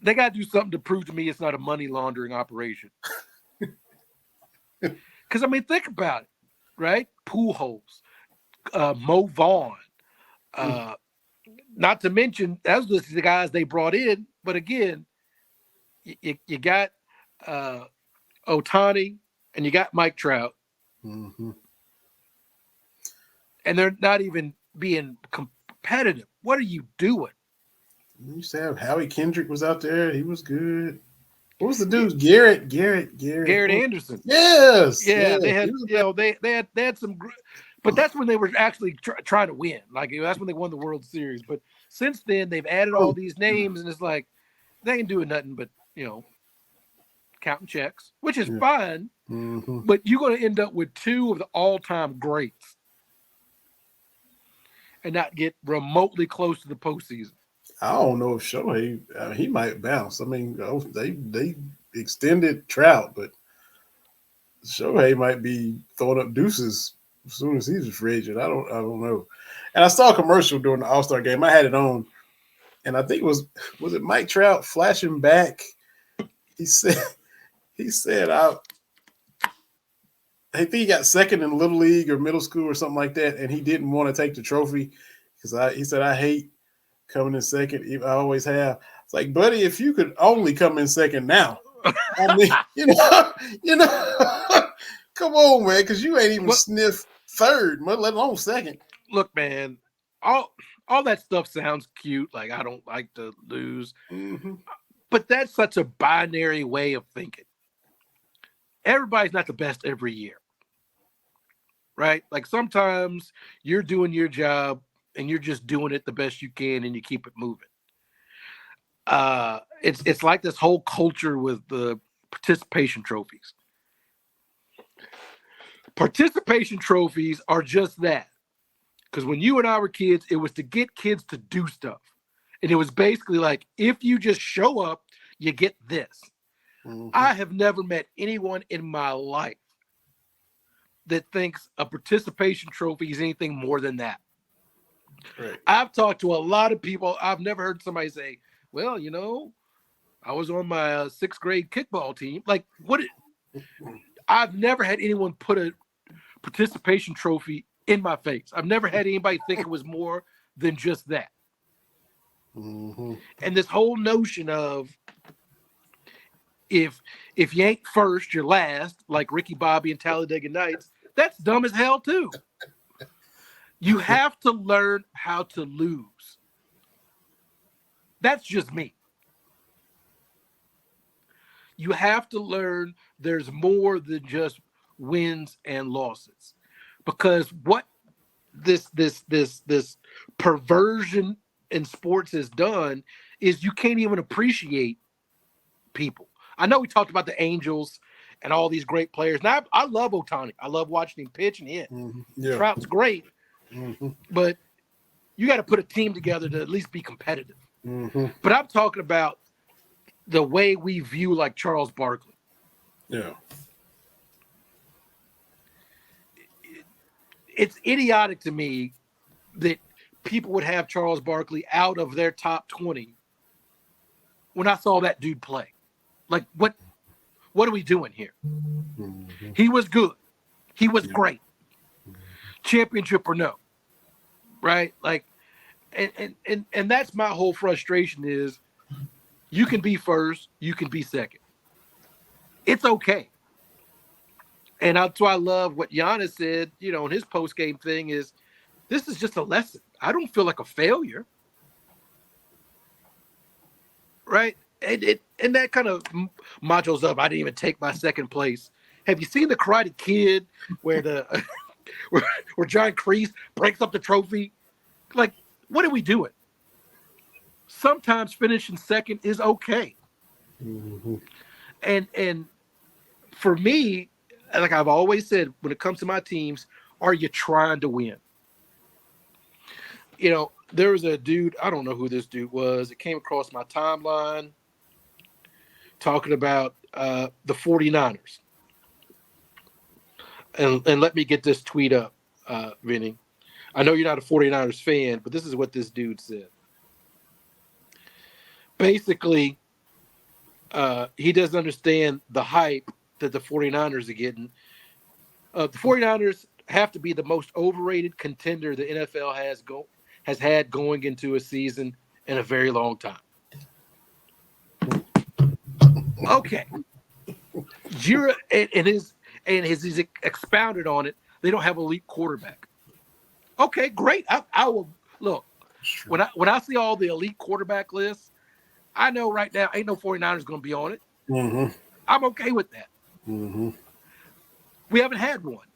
They got to do something to prove to me it's not a money laundering operation. Because, think about it, right? Pujols, Mo Vaughn, not to mention, those are the guys they brought in. But again, you got Ohtani, and you got Mike Trout. Mm-hmm. And they're not even being competitive. What are you doing? You used to have Howie Kendrick was out there. He was good. What was the dude? Garrett. Garrett Anderson. Yes. Yeah, they He had, was they had some, but that's when they were actually trying to win. Like that's when they won the World Series. But since then, they've added all these names, and it's like they ain't doing nothing but counting checks, which is fine. Mm-hmm. But you're going to end up with two of the all-time greats, and not get remotely close to the postseason. I don't know if Shohei, he might bounce. I mean, they extended Trout, but Shohei might be throwing up deuces as soon as he's a free agent. I don't know. And I saw a commercial during the All-Star game. I had it on, and I think was it Mike Trout flashing back? He said I think he got second in Little League or middle school or something like that, and he didn't want to take the trophy because he said, I hate coming in second. I always have. It's like, buddy, if you could only come in second now. I mean, come on, man, because you ain't even sniffed third, let alone second. Look, man, all that stuff sounds cute. Like, I don't like to lose. Mm-hmm. But that's such a binary way of thinking. Everybody's not the best every year. Right? Like sometimes you're doing your job and you're just doing it the best you can and you keep it moving. It's like this whole culture with the participation trophies. Participation trophies are just that. Because when you and I were kids, it was to get kids to do stuff. And it was basically like, if you just show up, you get this. Mm-hmm. I have never met anyone in my life that thinks a participation trophy is anything more than that. Right. I've talked to a lot of people. I've never heard somebody say, well, I was on my sixth grade kickball team. Like, I've never had anyone put a participation trophy in my face. I've never had anybody think it was more than just that. Mm-hmm. And this whole notion of if you ain't first, you're last, like Ricky Bobby and Talladega Nights, that's dumb as hell too. You have to learn how to lose. That's just me. You have to learn there's more than just wins and losses. Because what this perversion in sports has done is you can't even appreciate people. I know we talked about the Angels and all these great players. Now, I love Ohtani. I love watching him pitch and hit. Mm-hmm. Yeah. Trout's great. Mm-hmm. But you got to put a team together to at least be competitive. Mm-hmm. But I'm talking about the way we view like Charles Barkley. Yeah. It's idiotic to me that people would have Charles Barkley out of their top 20 when I saw that dude play. Like, what are we doing here? Mm-hmm. He was good. He was great. Championship or no. Right? Like, and that's my whole frustration is you can be first, you can be second. It's okay. And that's why I love what Giannis said, in his post-game thing is, this is just a lesson. I don't feel like a failure. Right? And that kind of machos up. I didn't even take my second place. Have you seen the Karate Kid where where John Kreese breaks up the trophy? Like, what are we doing? Sometimes finishing second is okay. Mm-hmm. And for me, like I've always said, when it comes to my teams, are you trying to win? There was a dude, I don't know who this dude was. It came across my timeline talking about the 49ers. And let me get this tweet up, Vinny. I know you're not a 49ers fan, but this is what this dude said. Basically, he doesn't understand the hype that the 49ers are getting. The 49ers have to be the most overrated contender the NFL has had going into a season in a very long time. Okay. You're and he's expounded on it. They don't have elite quarterback. Okay, great. I will look when I see all the elite quarterback lists. I know right now ain't no 49ers going to be on it. Mm-hmm. I'm okay with that. Mm-hmm. We haven't had one.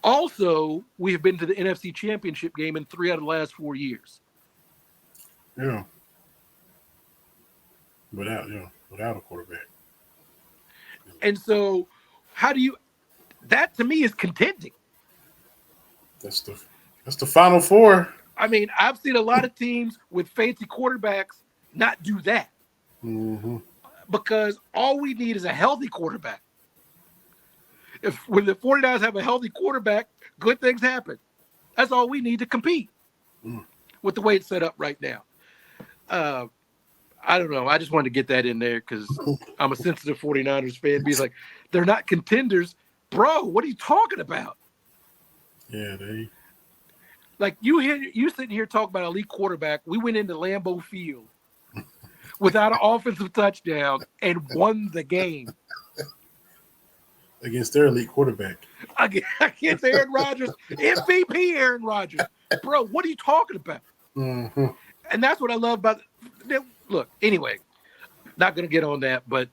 Also, we have been to the NFC Championship game in 3 out of the last 4 years. Yeah. Without a quarterback. And so, how do you? That to me is contending. That's the Final Four. I mean, I've seen a lot of teams with fancy quarterbacks not do that because all we need is a healthy quarterback. When the 49ers have a healthy quarterback, good things happen. That's all we need to compete with the way it's set up right now. I don't know. I just wanted to get that in there because I'm a sensitive 49ers fan. Be like, they're not contenders. Bro, what are you talking about? Yeah, they. Like you sitting here talking about elite quarterback. We went into Lambeau Field without an offensive touchdown and won the game. Against their elite quarterback. Against Aaron Rodgers, MVP Aaron Rodgers. Bro, what are you talking about? Mm-hmm. And that's what I love about it. Look, anyway, not going to get on that, but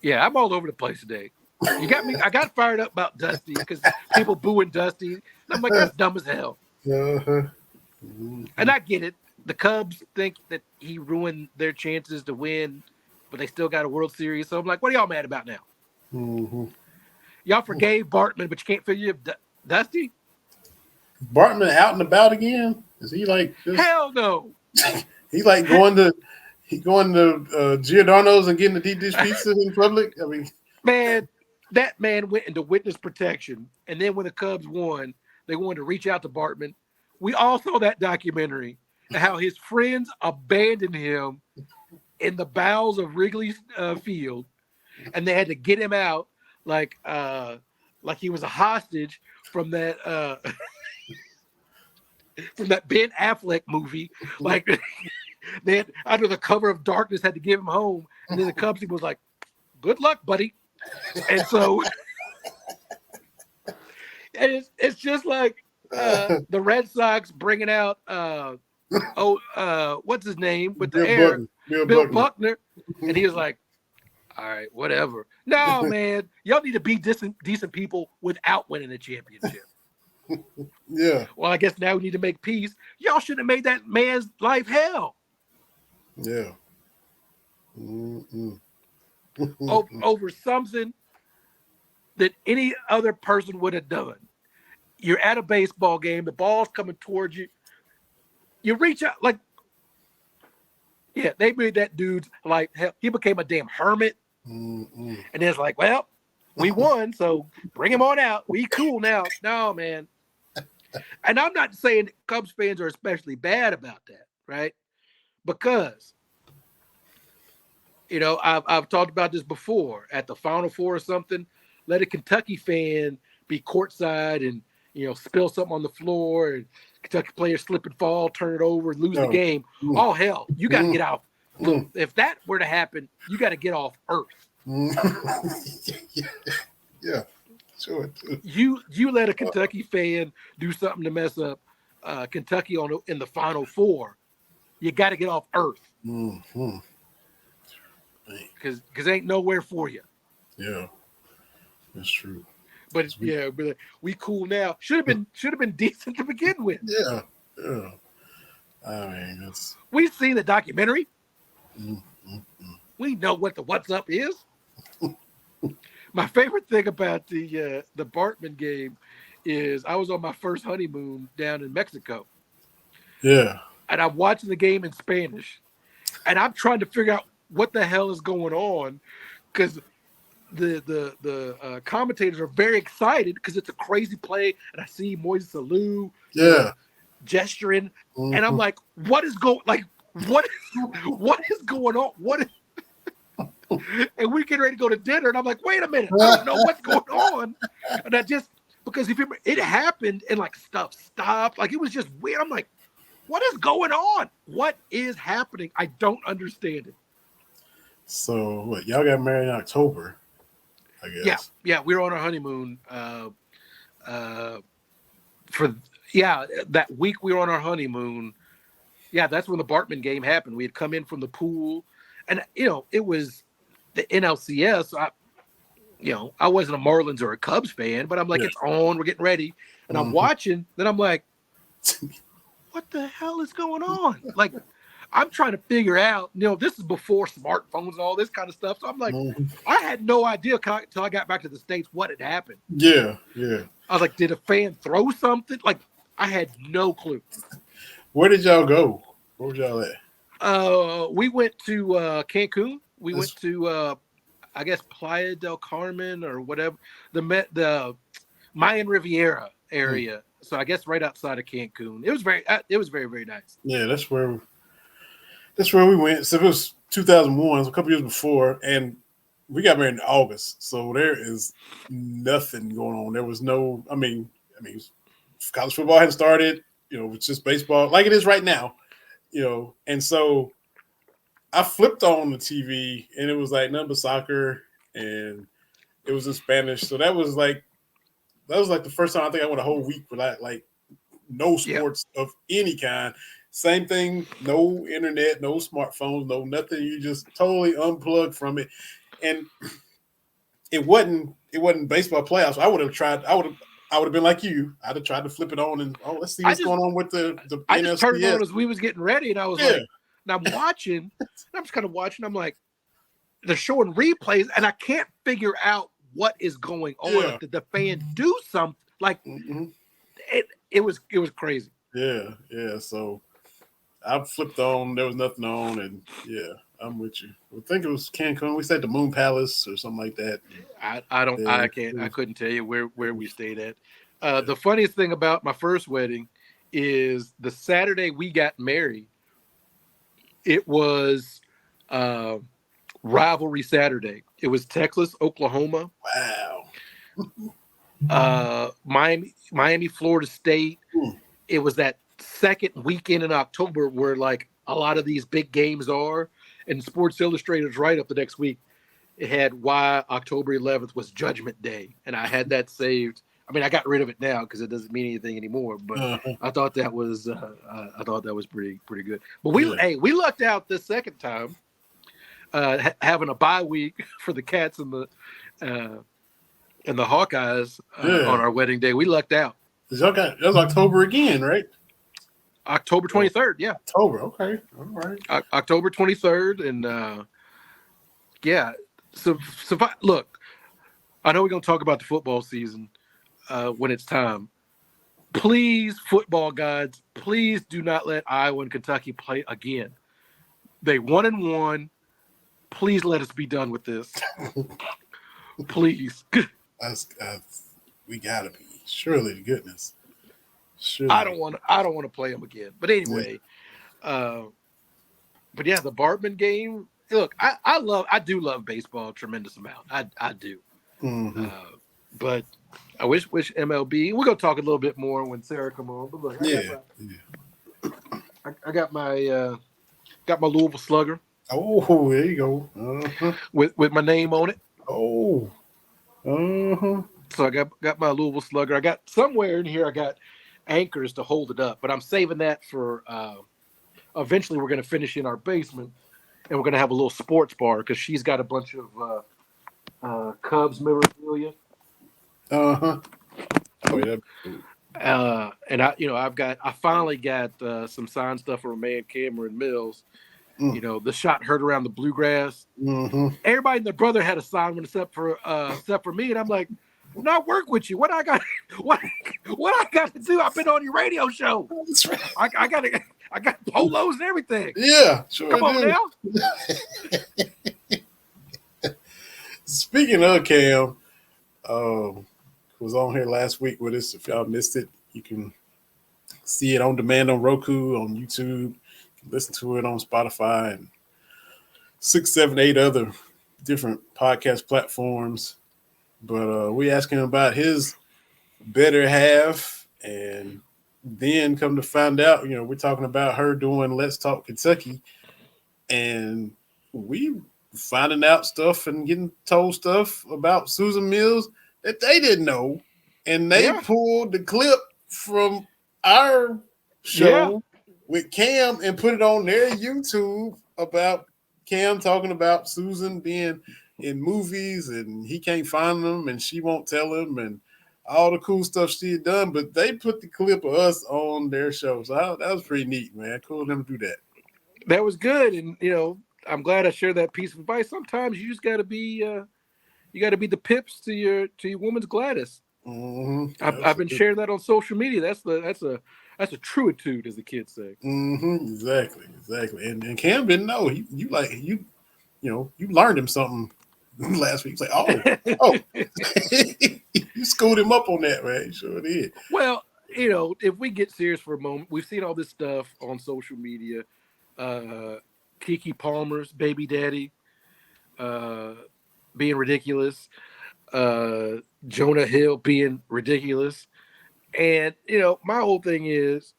yeah, I'm all over the place today. You got me. I got fired up about Dusty because people booing Dusty. And I'm like, that's dumb as hell. Mm-hmm. And I get it. The Cubs think that he ruined their chances to win, but they still got a World Series. So I'm like, what are y'all mad about now? Mm-hmm. Y'all forgave Bartman, but you can't forgive Dusty? Bartman out and about again? Is he like just, hell no? He like going to Giordano's and getting the deep dish pizza in public? I mean, man, that man went into witness protection, and then when the Cubs won, they wanted to reach out to Bartman. We all saw that documentary and how his friends abandoned him in the bowels of Wrigley Field, and they had to get him out like he was a hostage from that from that Ben Affleck movie. Like they had, under the cover of darkness, had to give him home, and then the Cubs team was like, "Good luck, buddy." And so, and it's just like the Red Sox bringing out what's his name with the air, Bill Buckner, and he was like, all right, whatever. No, man, y'all need to be decent people without winning a championship. Yeah. Well, I guess now we need to make peace. Y'all should have made that man's life hell. Yeah. Over something that any other person would have done. You're at a baseball game, the ball's coming towards you. You reach out, like, yeah, they made that dude's like, hell, he became a damn hermit. And it's like, well, we won, so bring him on out. We cool now. No, man. And I'm not saying Cubs fans are especially bad about that, right? Because, you know, I've talked about this before at the Final Four or something. Let a Kentucky fan be courtside and, you know, spill something on the floor and Kentucky players slip and fall, turn it over, and lose the game. Oh, hell, you got to get off. Look, if that were to happen, you got to get off Earth. Yeah, sure. You let a Kentucky fan do something to mess up Kentucky in the Final Four, you got to get off Earth. Because ain't nowhere for you. Yeah, that's true. But yeah, we cool now. Should have been decent to begin with. Yeah. I mean, that's. We've seen the documentary. We know what the what's up is. My favorite thing about the Bartman game is I was on my first honeymoon down in Mexico. Yeah. And I'm watching the game in Spanish, and I'm trying to figure out what the hell is going on because the commentators are very excited because it's a crazy play, and I see Moises Alou gesturing, and I'm like, what is going on? What is and we get ready to go to dinner, and I'm like, wait a minute, I don't know what's going on. And I just because if it happened and like stuff stopped, like it was just weird. I'm like, what is going on? What is happening? I don't understand it. So what? Y'all got married in October, I Yeah, guess. yeah, we were on our honeymoon. For yeah, that week we were on our honeymoon. Yeah, that's when the Bartman game happened. We had come in from the pool, and it was the NLCS. I wasn't a Marlins or a Cubs fan, but I'm like, Yeah. it's on. We're getting ready, and I'm Mm-hmm. watching. Then I'm like, what the hell is going on? Like, I'm trying to figure out. This is before smartphones and all this kind of stuff. So I'm like, Mm-hmm. I had no idea until I got back to the States what had happened. Yeah, yeah. I was like, did a fan throw something? Like, I had no clue. Where did y'all go? Where was y'all at? We went to Cancun. We This, went to I guess Playa del Carmen or whatever, the Mayan Riviera area. So I guess right outside of Cancun. It was very, very nice. yeah, that's where we went. So it was 2001, so a couple years before, and we got married in August. So there is nothing going on. There was no. I mean, college football hadn't started. It's just baseball, like it is right now. And so I flipped on the TV, and it was like nothing but soccer, and it was in Spanish. So that was like the first time I think I went a whole week without like no Yeah. sports of any kind. Same thing, no internet, no smartphones, no nothing. You just totally unplugged from it. And it wasn't baseball playoffs. I would have been like you. I'd have tried to flip it on and let's see what's going on with the I just turned it NFCS. on as we was getting ready, and I was like, and I'm watching, and I'm just kind of watching. I'm like, they're showing replays, and I can't figure out what is going on. Yeah. Like, did the fan do something? Like, Mm-hmm. it was crazy. Yeah, yeah. So I flipped on. There was nothing on, and yeah, I'm with you. I think it was Cancun. We stayed at the Moon Palace or something like that. Yeah, I couldn't tell you where we stayed at. The funniest thing about my first wedding is the Saturday we got married. It was rivalry Saturday. It was Texas, Oklahoma, wow. Miami, Florida State. Hmm. It was that second weekend in October where like a lot of these big games are, and Sports Illustrated's right up the next week. It had why October 11th was Judgment Day, and I had that saved. I mean, I got rid of it now because it doesn't mean anything anymore. But I thought that was pretty good. But we lucked out this second time, having a bye week for the Cats and the Hawkeyes on our wedding day. We lucked out. That was October again, right? October 23rd, yeah. October, okay, all right. October 23rd, and yeah. So look, I know we're gonna talk about the football season when it's time. Please, football gods, please do not let Iowa and Kentucky play again. They 1-1. Please let us be done with this. Please. We gotta be. Surely to goodness. Surely. I don't want to play them again. But anyway, but yeah, the Bartman game. Look, I do love baseball a tremendous amount. I do. Mm-hmm. But I wish MLB. We're gonna talk a little bit more when Sara come on. But look, I got my Louisville Slugger. Oh, there you go. Uh-huh. With my name on it. Oh. Uh-huh. So I got my Louisville Slugger. I got somewhere in here. I got anchors to hold it up, but I'm saving that for. Eventually, we're going to finish in our basement, and we're going to have a little sports bar because she's got a bunch of Cubs memorabilia. Uh-huh. Oh yeah. And I finally got some signed stuff from a man, Cameron Mills. The shot heard around the bluegrass. Mm-hmm. Everybody and their brother had a signed one except for me, and I'm like, not work with you. What I got to do? I've been on your radio show. That's right. I got polos and everything. Yeah, sure. Come on now. Speaking of Cam, was on here last week with us. If y'all missed it, you can see it on demand on Roku, on YouTube. You can listen to it on Spotify and 6, 7, 8 other different podcast platforms. But we asked him about his better half, and then come to find out, we're talking about her doing Let's Talk Kentucky, and we finding out stuff and getting told stuff about Susan Mills that they didn't know. And they pulled the clip from our show with Cam and put it on their YouTube about Cam talking about Susan being in movies and he can't find them and she won't tell him and all the cool stuff she had done. But they put the clip of us on their show. So that was pretty neat, man. Cool of them to do that. That was good. And, I'm glad I shared that piece of advice. Sometimes you just got to be the Pips to your woman's Gladys. Mm-hmm. I've been sharing that on social media. That's a truitude, as the kids say. Mm-hmm. Exactly. And Cam didn't know. You learned him something last week. He's like, oh, you schooled him up on that, man. You sure did. Well, if we get serious for a moment, we've seen all this stuff on social media. Keke Palmer's baby daddy being ridiculous. Jonah Hill being ridiculous. And, my whole thing is,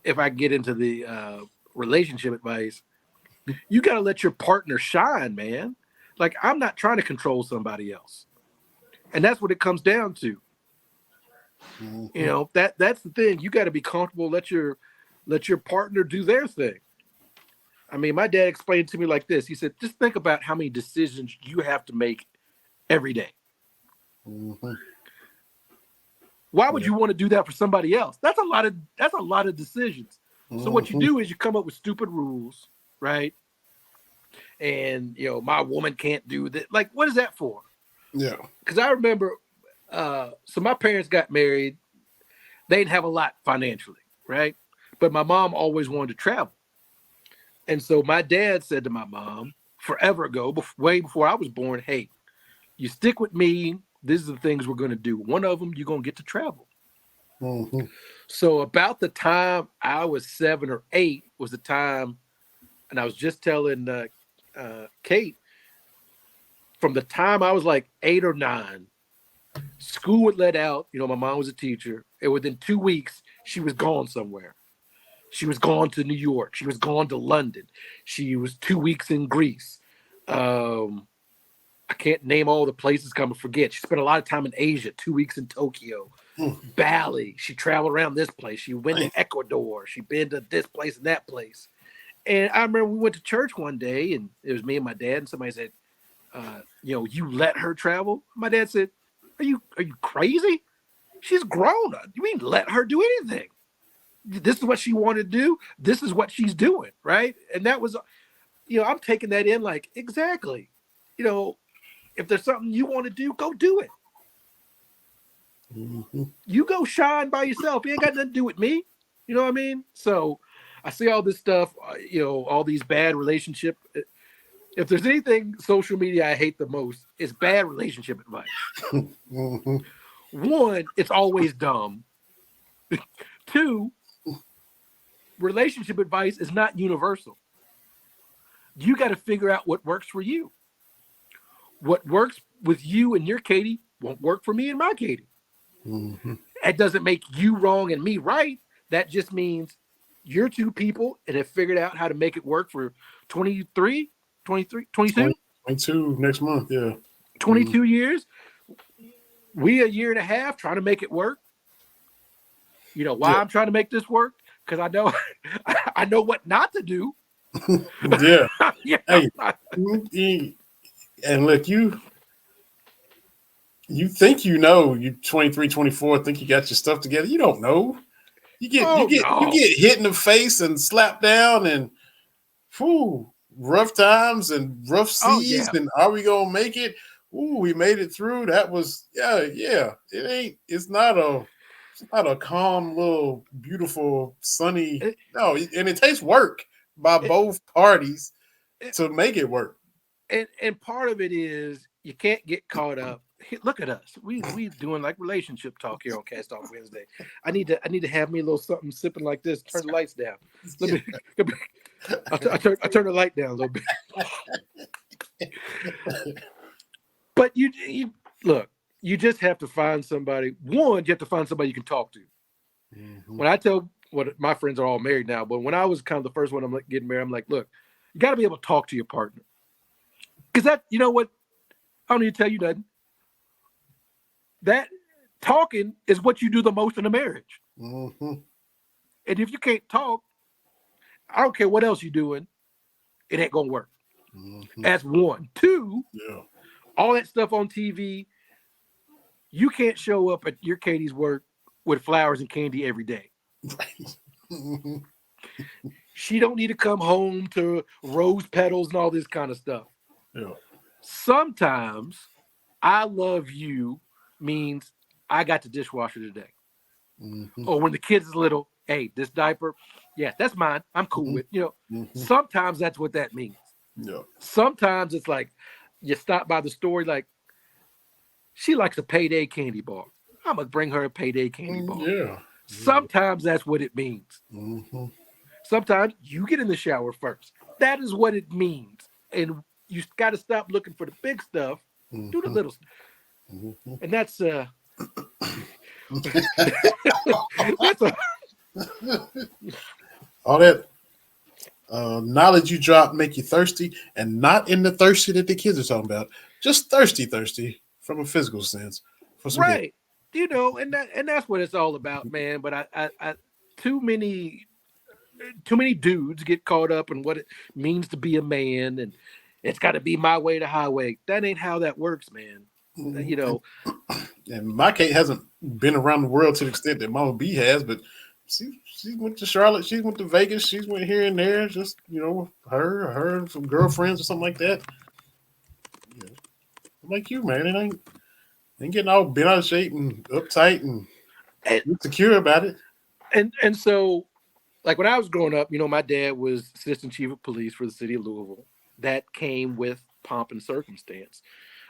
if I get into the relationship advice, you got to let your partner shine, man. Like, I'm not trying to control somebody else. And that's what it comes down to. Mm-hmm. That's the thing. You got to be comfortable. Let your partner do their thing. I mean, my dad explained to me like this. He said, just think about how many decisions you have to make every day. Mm-hmm. Why would you want to do that for somebody else? That's a lot of decisions. Mm-hmm. So what you do is you come up with stupid rules, right? And, my woman can't do that. Like, what is that for? Yeah. Because I remember, so my parents got married. They didn't have a lot financially, right? But my mom always wanted to travel. And so my dad said to my mom forever ago, way before I was born, hey, you stick with me. These are the things we're going to do. One of them, you're going to get to travel. Mm-hmm. So about the time I was 7 or 8 was the time, and I was just telling Kate, from the time I was like 8 or 9, school would let out. My mom was a teacher. And within 2 weeks, she was gone somewhere. She was gone to New York. She was gone to London. She was 2 weeks in Greece. I can't name all the places. I'm gonna forget. She spent a lot of time in Asia. 2 weeks in Tokyo, Bali. She traveled around this place. She went to Ecuador. She been to this place and that place. And I remember we went to church one day, and it was me and my dad. And somebody said, you let her travel? My dad said, Are you crazy? She's grown. You mean let her do anything? This is what she wanted to do. This is what she's doing, right? And that was, I'm taking that in like, exactly. If there's something you want to do, go do it. Mm-hmm. You go shine by yourself. You ain't got nothing to do with me. You know what I mean? So I see all this stuff, all these bad relationship. If there's anything social media I hate the most, it's bad relationship advice. Mm-hmm. One, it's always dumb. 2, relationship advice is not universal. You got to figure out what works for you. What works with you and your Katie won't work for me and my Katie. Mm-hmm. That doesn't make you wrong and me right. That just means you're two people and have figured out how to make it work for 22? 22 next month, yeah. 22 years. We a year and a half trying to make it work. You know why I'm trying to make this work? Because I know what not to do. Yeah. Hey, and look, you think you're 23, 24, think you got your stuff together. You don't know. You get hit in the face and slapped down and rough times and rough seas. And are we gonna make it? We made it through. That was it's not a calm little beautiful sunny and it takes work by both parties to make it work. And part of it is you can't get caught up. Look at us. We doing like relationship talk here on Cast Off Wednesday. I need to have me a little something sipping like this. Turn the lights down. I turn the light down a little bit. But you look. You just have to find somebody. One, you have to find somebody you can talk to. Mm-hmm. When I tell my friends are all married now, but when I was kind of the first one, I'm like getting married. I'm like, look, You got to be able to talk to your partner. Because that, you know what? I don't need to tell you nothing. That talking is what you do the most in a marriage. Mm-hmm. And if you can't talk, I don't care what else you're doing, it ain't going to work. Mm-hmm. That's one. Two, Yeah. all that stuff on TV, you can't show up at your Katie's work with flowers and candy every day. Right. Mm-hmm. She don't need to come home to rose petals and all this kind of stuff. Yeah. Sometimes I love you means I got the dishwasher today. Mm-hmm. Or when the kids is little, hey, this diaper, yeah, that's mine. I'm cool with, Mm-hmm. sometimes that's what that means. Yeah. Sometimes it's like you stop by the store, like, she likes a payday candy bar. I'm going to bring her a payday candy bar. Yeah. Sometimes that's what it means. Mm-hmm. Sometimes you get in the shower first. That is what it means. And you got to stop looking for the big stuff. Mm-hmm. Do the little stuff. Mm-hmm. And that's all that knowledge you drop make you thirsty, and not in the thirsty that the kids are talking about. Just thirsty from a physical sense. For some right. And that's what it's all about, man. But I too many dudes get caught up in what it means to be a man, and it's got to be my way to highway. That ain't how that works, man. And my Kate hasn't been around the world to the extent that Mama B has, but she went to Charlotte, she went to Vegas, she went here and there, just her and some girlfriends or something like that. Yeah. Like you, man, it ain't getting all bent out of shape and uptight and insecure about it. And so, like when I was growing up, my dad was assistant chief of police for the city of Louisville. That came with pomp and circumstance.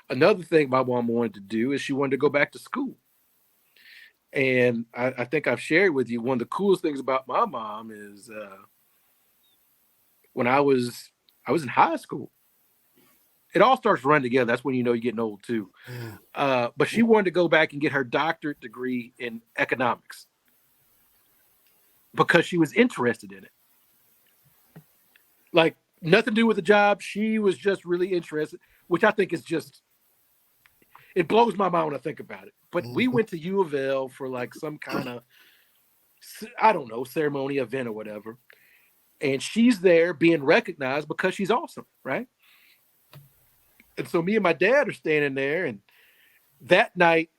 Another thing my mom wanted to do is she wanted to go back to school. And I think I've shared with you, one of the coolest things about my mom is when I was in high school. It all starts running together. That's when you're getting old too. But she wanted to go back and get her doctorate degree in economics because she was interested in it. Like nothing to do with the job. She was just really interested, which I think is just, it blows my mind when I think about it. But we went to U of L for like some kind of, I don't know, ceremony, event or whatever. And she's there being recognized because she's awesome, right? And so me and my dad are standing there, and that night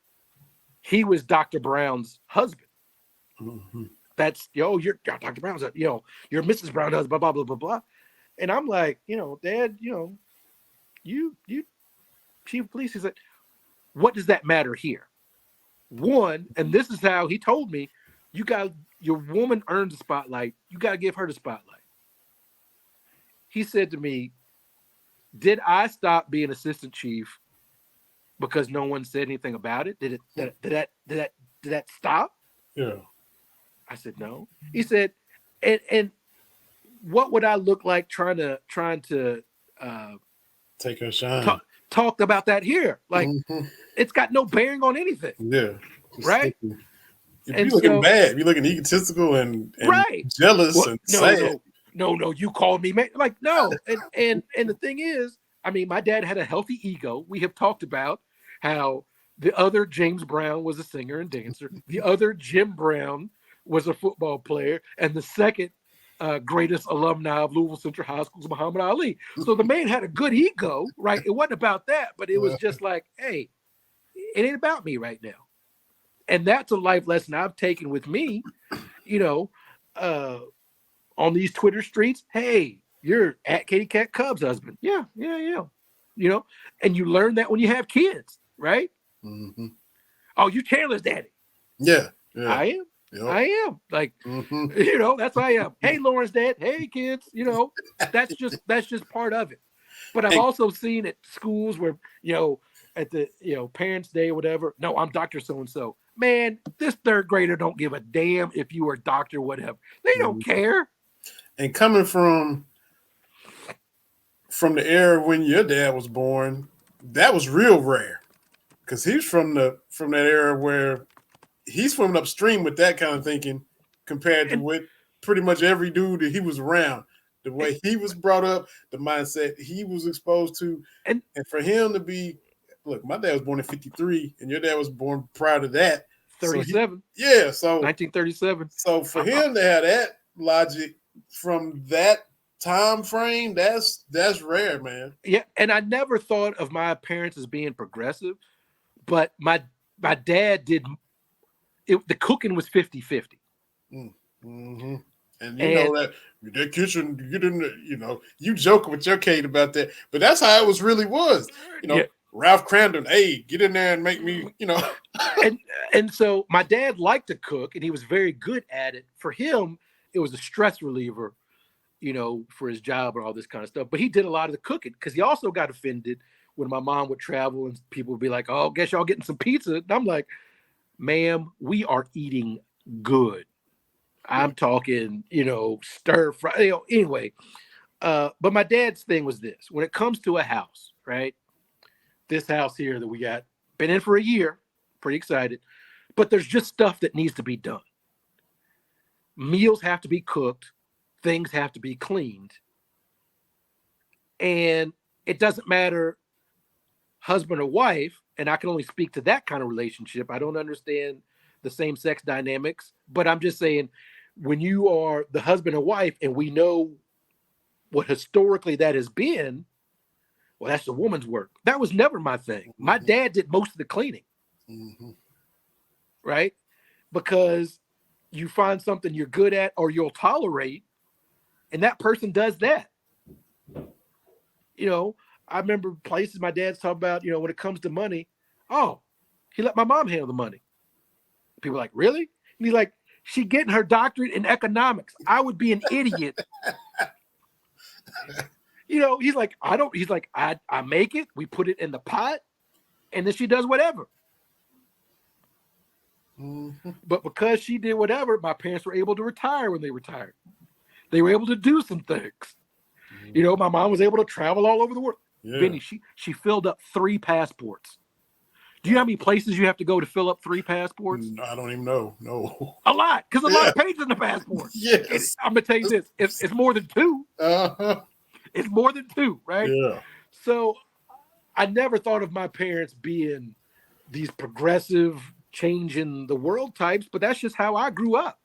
he was Dr. Brown's husband. Mm-hmm. That's, you're Dr. Brown's, you're Mrs. Brown's husband, blah, blah, blah, blah, blah. And I'm like, Dad, you chief of police. He's like, what does that matter here? One, and this is how he told me, your woman earns the spotlight. You got to give her the spotlight. He said to me, did I stop being assistant chief because no one said anything about it? Did that stop? Yeah. I said, no. He said, and what would I look like trying to take her shine? Talk about that here. Like, it's got no bearing on anything. Yeah. Right? If you're looking bad, if you're looking egotistical and right. Jealous and sad. No, you called me, man. Like, no. And the thing is, I mean, my dad had a healthy ego. We have talked about how the other James Brown was a singer and dancer. The other Jim Brown was a football player. And the second greatest alumni of Louisville Central High School is Muhammad Ali. So the man had a good ego, right? It wasn't about that, but it was just like, hey, it ain't about me right now. And that's a life lesson I've taken with me, on these Twitter streets. Hey, you're at Katie Cat Cubs husband. Yeah. And you learn that when you have kids, right? Mm-hmm. Oh, you Taylor's daddy. Yeah. I am. Yep. I am. Like, that's who I am. Hey, Lauren's dad. Hey, kids. That's just part of it. But I've also seen at schools where, at the, parents' day or whatever, no, I'm Dr. So-and-so. Man, this third grader don't give a damn if you are doctor, whatever. They don't care. And coming from the era when your dad was born, that was real rare. Because he's from that era where he's swimming upstream with that kind of thinking compared to what pretty much every dude that he was around. the way he was brought up, the mindset he was exposed to, and for him to be, look, my dad was born in 53, and your dad was born prior to that. 37. So 1937. So for him to have that logic from that time frame, that's rare, man. Yeah, and I never thought of my parents as being progressive, but my dad did. The cooking was 50-50. Mm-hmm. And you know that kitchen, you didn't, you joking with your Kate about that, but that's how it really was. Ralph Crandon, hey, get in there and make me, and so my dad liked to cook, and he was very good at it. For him, it was a stress reliever, for his job and all this kind of stuff. But he did a lot of the cooking because he also got offended when my mom would travel and people would be like, "Oh, guess y'all getting some pizza." And I'm like, "Ma'am, we are eating good. I'm talking, stir fry." Anyway, but my dad's thing was this: when it comes to a house, right? This house here that we got, been in for a year, pretty excited, but there's just stuff that needs to be done. Meals have to be cooked, things have to be cleaned, and it doesn't matter husband or wife, and I can only speak to that kind of relationship. I don't understand the same-sex dynamics, but I'm just saying, when you are the husband and wife, and we know what historically that has been, well, that's the woman's work. That was never my thing. My dad did most of the cleaning, right? Because you find something you're good at or you'll tolerate, and that person does that. I remember places my dad's talking about, when it comes to money, oh, he let my mom handle the money. People are like, really? And he's like, she getting her doctorate in economics. I would be an idiot. He's like, I make it, we put it in the pot, and then she does whatever. But because she did whatever, my parents were able to retire when they retired. They were able to do some things. My mom was able to travel all over the world. Yeah. Vinny, she filled up 3 passports. Do you know how many places you have to go to fill up 3 passports? I don't even know. No. A lot, because a lot of pages in the passport. Yes. I'm going to tell you this. It's more than 2. Uh-huh. It's more than 2, right? Yeah. So I never thought of my parents being these progressive, changing the world types, but that's just how I grew up.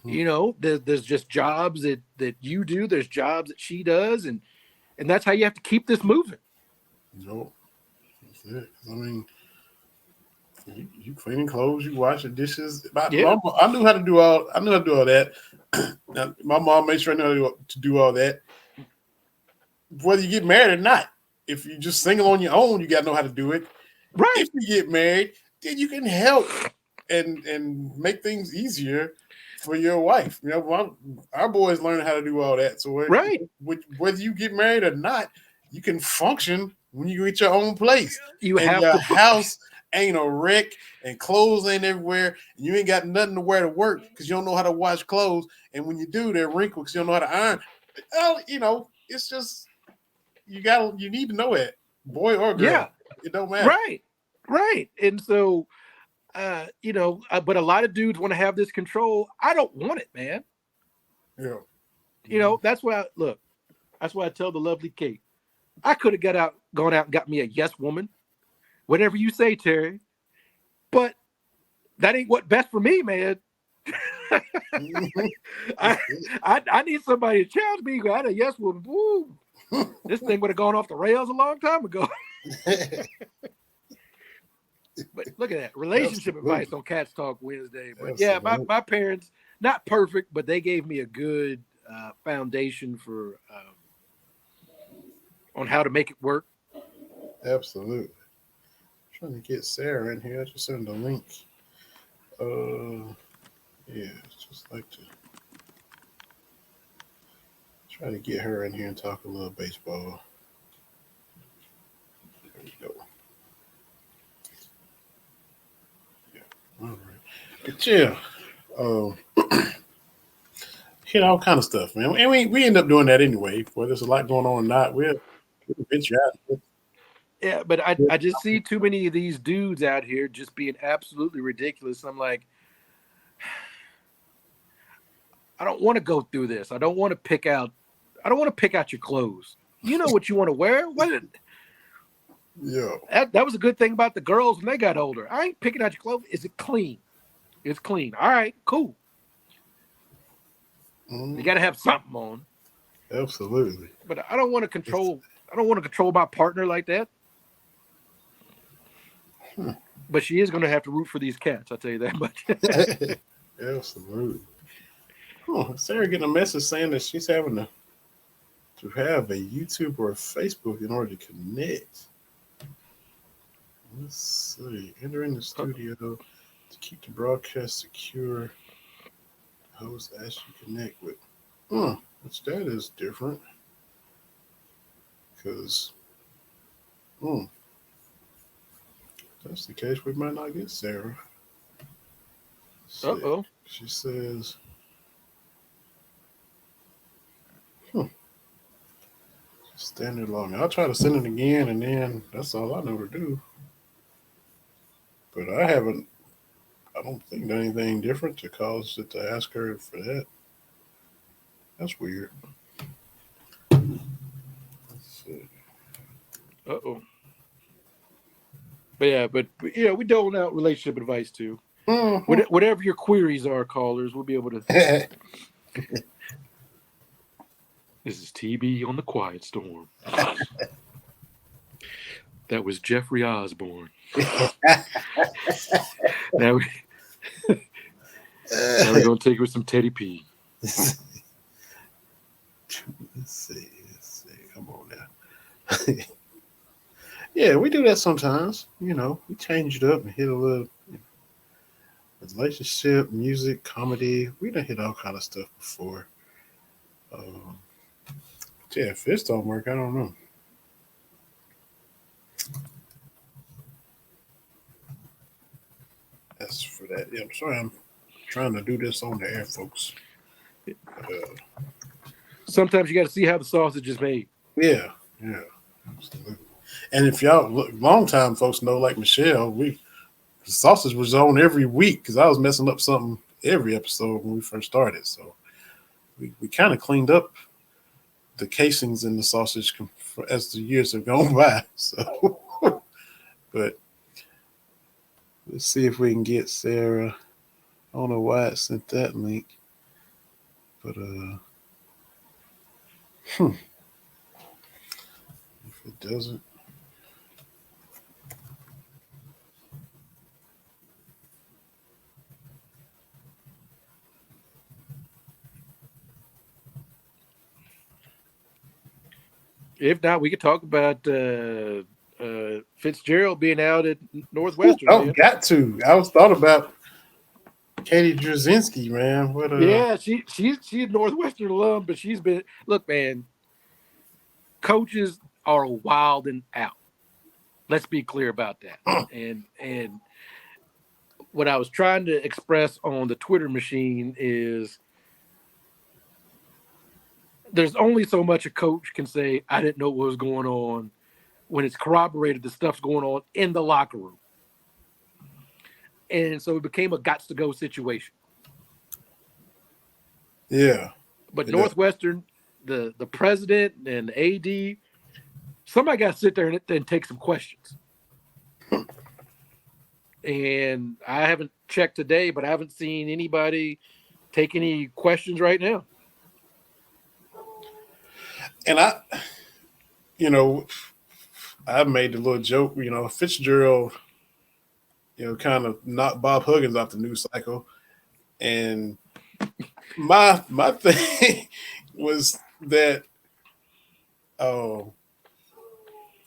There's just jobs that you do. There's jobs that she does. And that's how you have to keep this moving. Nope. That's it. I mean, you cleaning clothes, you washing dishes. I knew how to do all that. Now, my mom made sure I knew to do all that. Whether you get married or not, if you're just single on your own, you got to know how to do it. Right. If you get married, then you can help and make things easier for your wife. Our boys learn how to do all that. So whether you get married or not, you can function when you get your own place. Your house ain't a wreck and clothes ain't everywhere. And you ain't got nothing to wear to work because you don't know how to wash clothes. And when you do, they're wrinkled because you don't know how to iron. Well, it's just you need to know it, boy or girl. Yeah. It don't matter. Right. And so, but a lot of dudes want to have this control. I don't want it, man. Yeah. That's why I tell the lovely Kate, I could have gone out and got me a yes woman, whatever you say, Terry. But that ain't what best for me, man. I need somebody to challenge me. I had a yes woman. Woo. This thing would have gone off the rails a long time ago. But look at that. Relationship advice on Cats Talk Wednesday. But yeah, my parents, not perfect, but they gave me a good foundation for on how to make it work. Absolutely. I'm trying to get Sara in here. I just sent a link. Just like to try to get her in here and talk a little baseball. There we go. All right. But yeah, hit all kind of stuff, man. And we end up doing that anyway. Whether there's a lot going on or not, we'll venture out. Yeah, but I just see too many of these dudes out here just being absolutely ridiculous. I'm like, I don't want to go through this. I don't want to pick out your clothes. You know what you want to wear. Yeah. That was a good thing about the girls when they got older. I ain't picking out your clothes. Is it clean? It's clean. All right, cool. You got to have something on. Absolutely. But I don't want to control. I don't want to control my partner like that. But she is going to have to root for these cats. I'll tell you that much. Absolutely. Sarah getting a message saying that she's having to have a YouTube or a Facebook in order to connect. Let's see. Enter in the studio to keep the broadcast secure. The host asks you to connect with. Which that is different. Because, if that's the case, we might not get Sarah. Uh-oh. She says, standard login. I'll try to send it again, and then that's all I know to do. But I don't think done anything different to cause it to ask her for that. That's weird. Let's see. Uh-oh. But we dole out relationship advice too. Mm-hmm. Whatever your queries are, callers, we'll be able to. This is TB on the Quiet Storm. That was Jeffrey Osborne. Now we're going to take it with some Teddy P. Let's see. Come on now. Yeah, we do that sometimes. We change it up and hit a little relationship, music, comedy. We done hit all kind of stuff before. If this don't work, I don't know. That's for that. Yeah, I'm sorry. I'm trying to do this on the air, folks. Sometimes you got to see how the sausage is made. Yeah, absolutely. And if y'all long time folks know, like Michelle, the sausage was on every week because I was messing up something every episode when we first started. So we kind of cleaned up the casings in the sausage as the years have gone by. So, but let's see if we can get Sarah. I don't know why it sent that link, but if it doesn't. If not, we could talk about Fitzgerald being out at Northwestern. Oh, got to. I was thought about Katie Drzinski, man. Yeah, she's a Northwestern alum, but she's been look, man. Coaches are wild and out. Let's be clear about that. And what I was trying to express on the Twitter machine is there's only so much a coach can say, I didn't know what was going on, when it's corroborated the stuff's going on in the locker room. And so it became a gots to go situation. Yeah. But Northwestern, the president and the AD, somebody got to sit there and take some questions. And I haven't checked today, but I haven't seen anybody take any questions right now. And I made the little joke, Fitzgerald, kind of knocked Bob Huggins off the news cycle. And my thing was that,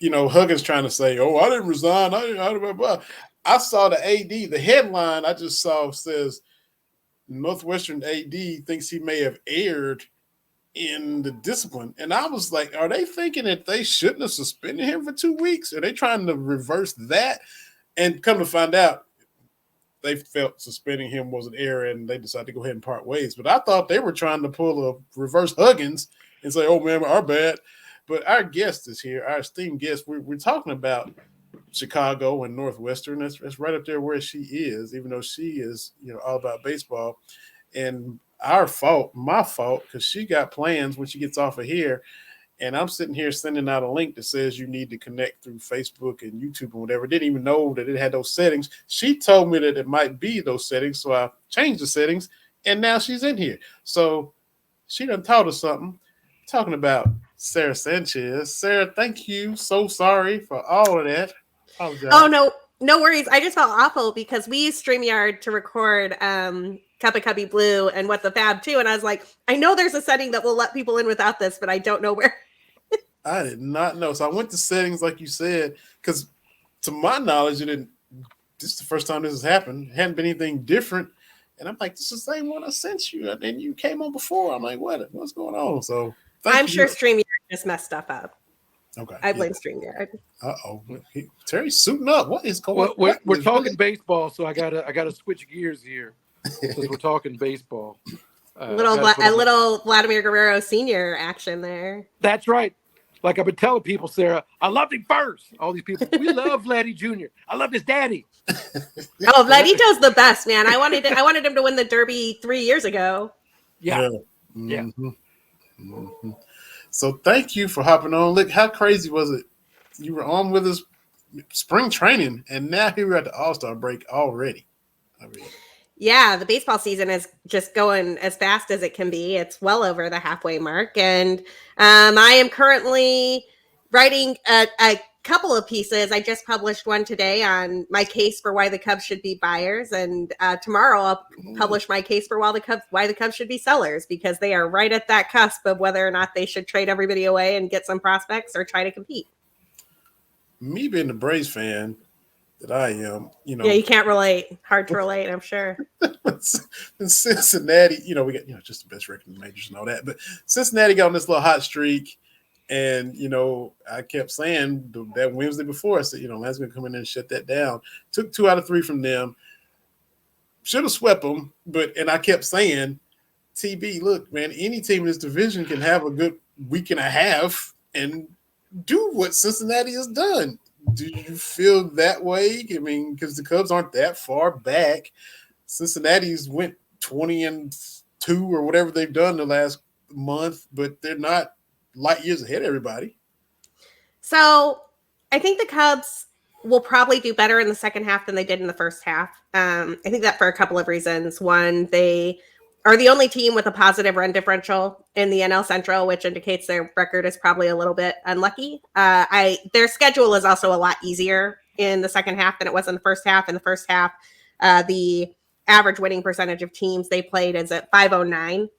Huggins trying to say, "Oh, I didn't resign." I saw the AD. The headline I just saw says Northwestern AD thinks he may have erred in the discipline, and I was like, "Are they thinking that they shouldn't have suspended him for 2 weeks? Are they trying to reverse that?" And come to find out, they felt suspending him was an error, and they decided to go ahead and part ways. But I thought they were trying to pull a reverse Huggins and say, "Oh man, our bad." But our guest is here, our esteemed guest. We're talking about Chicago and Northwestern. That's right up there where she is, even though she is, all about baseball. And my fault, because she got plans when she gets off of here. And I'm sitting here sending out a link that says you need to connect through Facebook and YouTube and whatever. Didn't even know that it had those settings. She told me that it might be those settings. So I changed the settings and now she's in here. So she done taught us something. Talking about Sara Sanchez. Sara, thank you. So sorry for all of that. Apologize. Oh, no worries. I just felt awful because we use StreamYard to record Cup of Cubby Blue and What the Fab too. And I was like, I know there's a setting that will let people in without this, but I don't know where. I did not know. So I went to settings, like you said, because to my knowledge, this is the first time this has happened. It hadn't been anything different. And I'm like, this is the same one I sent you. And you came on before. I'm like, what's going on? So I'm sure StreamYard just messed stuff up. Okay. I blame StreamYard. Uh-oh. Terry's suiting up. What is going on? We're talking baseball, so I gotta switch gears here since we're talking baseball. A little Vladimir Guerrero Sr. action there. That's right. Like I've been telling people, Sarah, I loved him first. All these people, we love Vladdy Jr. I love his daddy. Oh, Vladito's the best, man. I wanted him to win the Derby 3 years ago. Yeah. Mm-hmm. Mm-hmm. So thank you for hopping on. Look, how crazy was it? You were on with us spring training, and now here we're at the All-Star break already. Yeah, the baseball season is just going as fast as it can be. It's well over the halfway mark. And I am currently writing a couple of pieces. I just published one today on my case for why the Cubs should be buyers. And tomorrow I'll publish my case for why the Cubs should be sellers, because they are right at that cusp of whether or not they should trade everybody away and get some prospects or try to compete. Me being the Braves fan that I am, Yeah, you can't relate. Hard to relate, I'm sure. In Cincinnati, we got, just the best record in the majors and all that. But Cincinnati got on this little hot streak. And, I kept saying that Wednesday before, I said, Matt's going to come in and shut that down. Took 2 out of 3 from them. Should have swept them. And I kept saying, TB, look, man, any team in this division can have a good week and a half and do what Cincinnati has done. Do you feel that way? I mean, because the Cubs aren't that far back. Cincinnati's went 20-2 or whatever they've done the last month, but they're not light years ahead of everybody. So I think the Cubs will probably do better in the second half than they did in the first half. I think that for a couple of reasons. One, they are the only team with a positive run differential in the NL Central, which indicates their record is probably a little bit unlucky. Their schedule is also a lot easier in the second half than it was in the first half. In the first half, the average winning percentage of teams they played is at .509.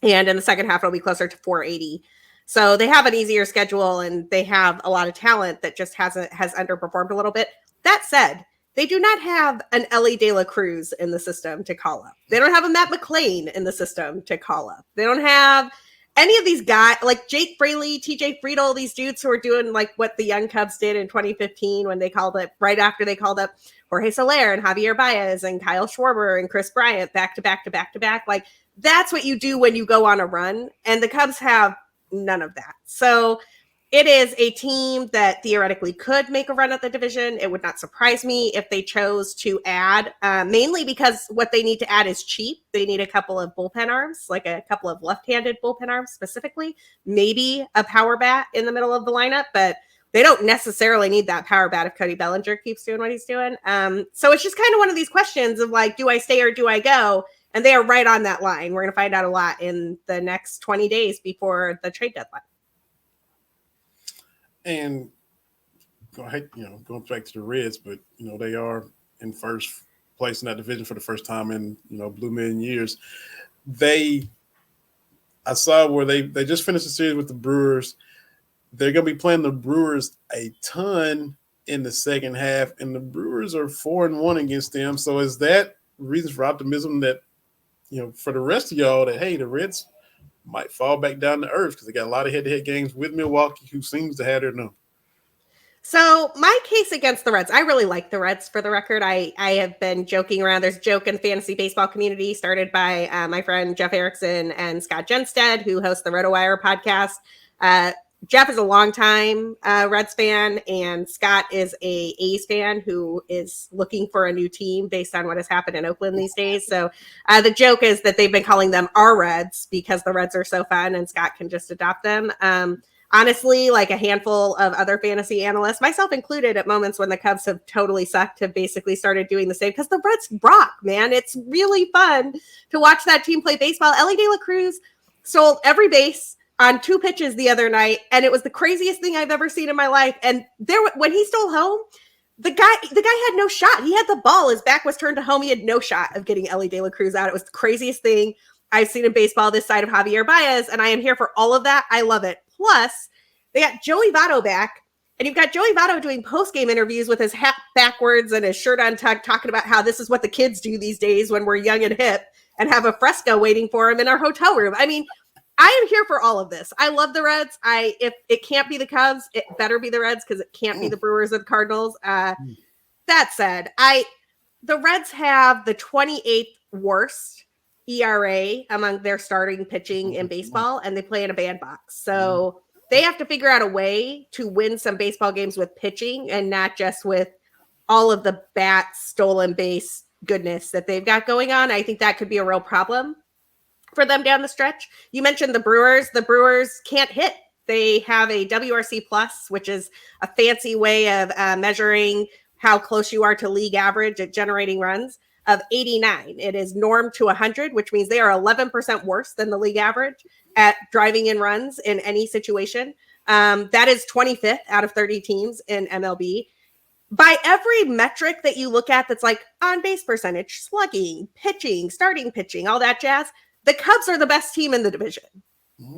And in the second half, it'll be closer to .480. So they have an easier schedule and they have a lot of talent that just has underperformed a little bit. That said, they do not have an Ellie De La Cruz in the system to call up. They don't have a Matt McClain in the system to call up. They don't have any of these guys like Jake Fraley, TJ Friedel, these dudes who are doing like what the Young Cubs did in 2015 when they called it right after they called up Jorge Soler and Javier Baez and Kyle Schwarber and Chris Bryant back to back to back to back. Like that's what you do when you go on a run. And the Cubs have none of that. So it is a team that theoretically could make a run at the division. It would not surprise me if they chose to add, mainly because what they need to add is cheap. They need a couple of bullpen arms, like a couple of left-handed bullpen arms specifically, maybe a power bat in the middle of the lineup, but they don't necessarily need that power bat if Cody Bellinger keeps doing what he's doing. So it's just kind of one of these questions of like, do I stay or do I go? And they are right on that line. We're going to find out a lot in the next 20 days before the trade deadline. And going back to the Reds, but they are in first place in that division for the first time in blue million years. I saw where they just finished the series with the Brewers. They're going to be playing the Brewers a ton in the second half, and the Brewers are 4-1 against them. So is that reasons for optimism that for the rest of y'all that hey, the Reds might fall back down to earth because they got a lot of head-to-head games with Milwaukee, who seems to have their number. So my case against the Reds, I really like the Reds for the record. I have been joking around. There's a joke in the fantasy baseball community started by my friend Jeff Erickson and Scott Jenstead, who host the RotoWire podcast. Jeff is a longtime Reds fan, and Scott is a A's fan who is looking for a new team based on what has happened in Oakland these days. So the joke is that they've been calling them our Reds because the Reds are so fun and Scott can just adopt them. Honestly, like a handful of other fantasy analysts, myself included, at moments when the Cubs have totally sucked, have basically started doing the same because the Reds rock, man. It's really fun to watch that team play baseball. Ellie De La Cruz stole every base on 2 pitches the other night, and it was the craziest thing I've ever seen in my life. And when he stole home, the guy had no shot. He had the ball. His back was turned to home. He had no shot of getting Ellie De La Cruz out. It was the craziest thing I've seen in baseball this side of Javier Baez, and I am here for all of that. I love it. Plus, they got Joey Votto back, and you've got Joey Votto doing post-game interviews with his hat backwards and his shirt untucked, talking about how this is what the kids do these days when we're young and hip and have a fresco waiting for him in our hotel room. I mean, I am here for all of this. I love the Reds. If it can't be the Cubs, it better be the Reds because it can't be the Brewers or the Cardinals. That said, the Reds have the 28th worst ERA among their starting pitching in baseball, and they play in a bandbox. So they have to figure out a way to win some baseball games with pitching and not just with all of the bats, stolen base goodness that they've got going on. I think that could be a real problem for them down the stretch. You mentioned the Brewers. The Brewers can't hit. They have a WRC plus, which is a fancy way of measuring how close you are to league average at generating runs, of 89. It is normed to 100, which means they are 11% worse than the league average at driving in runs in any situation. That is 25th out of 30 teams in MLB. By every metric that you look at that's like on base percentage, slugging, pitching, starting pitching, all that jazz, the Cubs are the best team in the division.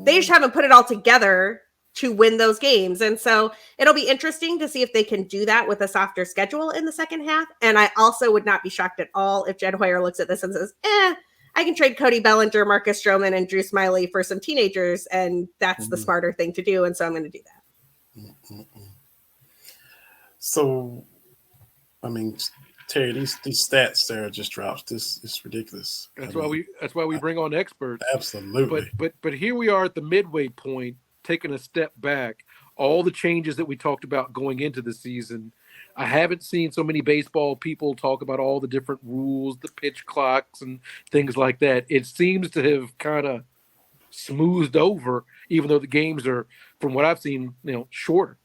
They just haven't put it all together to win those games. And so it'll be interesting to see if they can do that with a softer schedule in the second half. And I also would not be shocked at all if Jed Hoyer looks at this and says, I can trade Cody Bellinger, Marcus Stroman, and Drew Smyly for some teenagers. And that's the smarter thing to do. And so I'm going to do that. So, I mean, Terry, these stats Sarah just dropped. This is ridiculous. That's why we bring on experts. Absolutely. But here we are at the midway point, taking a step back. All the changes that we talked about going into the season. I haven't seen so many baseball people talk about all the different rules, the pitch clocks, and things like that. It seems to have kind of smoothed over, even though the games are, from what I've seen, shorter.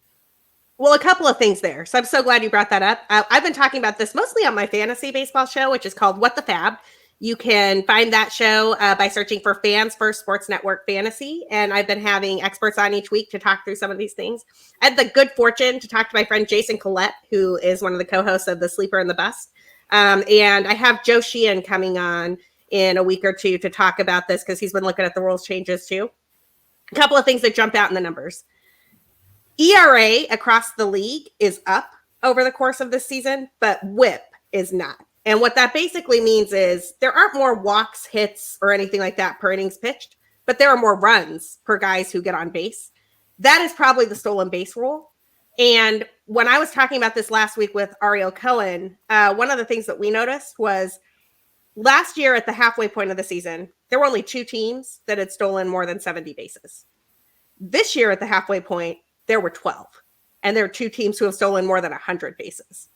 Well, a couple of things there. So I'm so glad you brought that up. I've been talking about this mostly on my fantasy baseball show, which is called What the Fab. You can find that show by searching for Fans First Sports Network Fantasy. And I've been having experts on each week to talk through some of these things. I had the good fortune to talk to my friend Jason Collette, who is one of the co-hosts of The Sleeper and the Bust. And I have Joe Sheehan coming on in a week or two to talk about this because he's been looking at the rules changes too. A couple of things that jump out in the numbers. ERA across the league is up over the course of this season, but WHIP is not. And what that basically means is there aren't more walks, hits, or anything like that per innings pitched, but there are more runs per guys who get on base. That is probably the stolen base rule. And when I was talking about this last week with Ariel Cohen, one of the things that we noticed was last year at the halfway point of the season, there were only 2 teams that had stolen more than 70 bases. This year at the halfway point, there were 12. And there are 2 teams who have stolen more than 100 bases.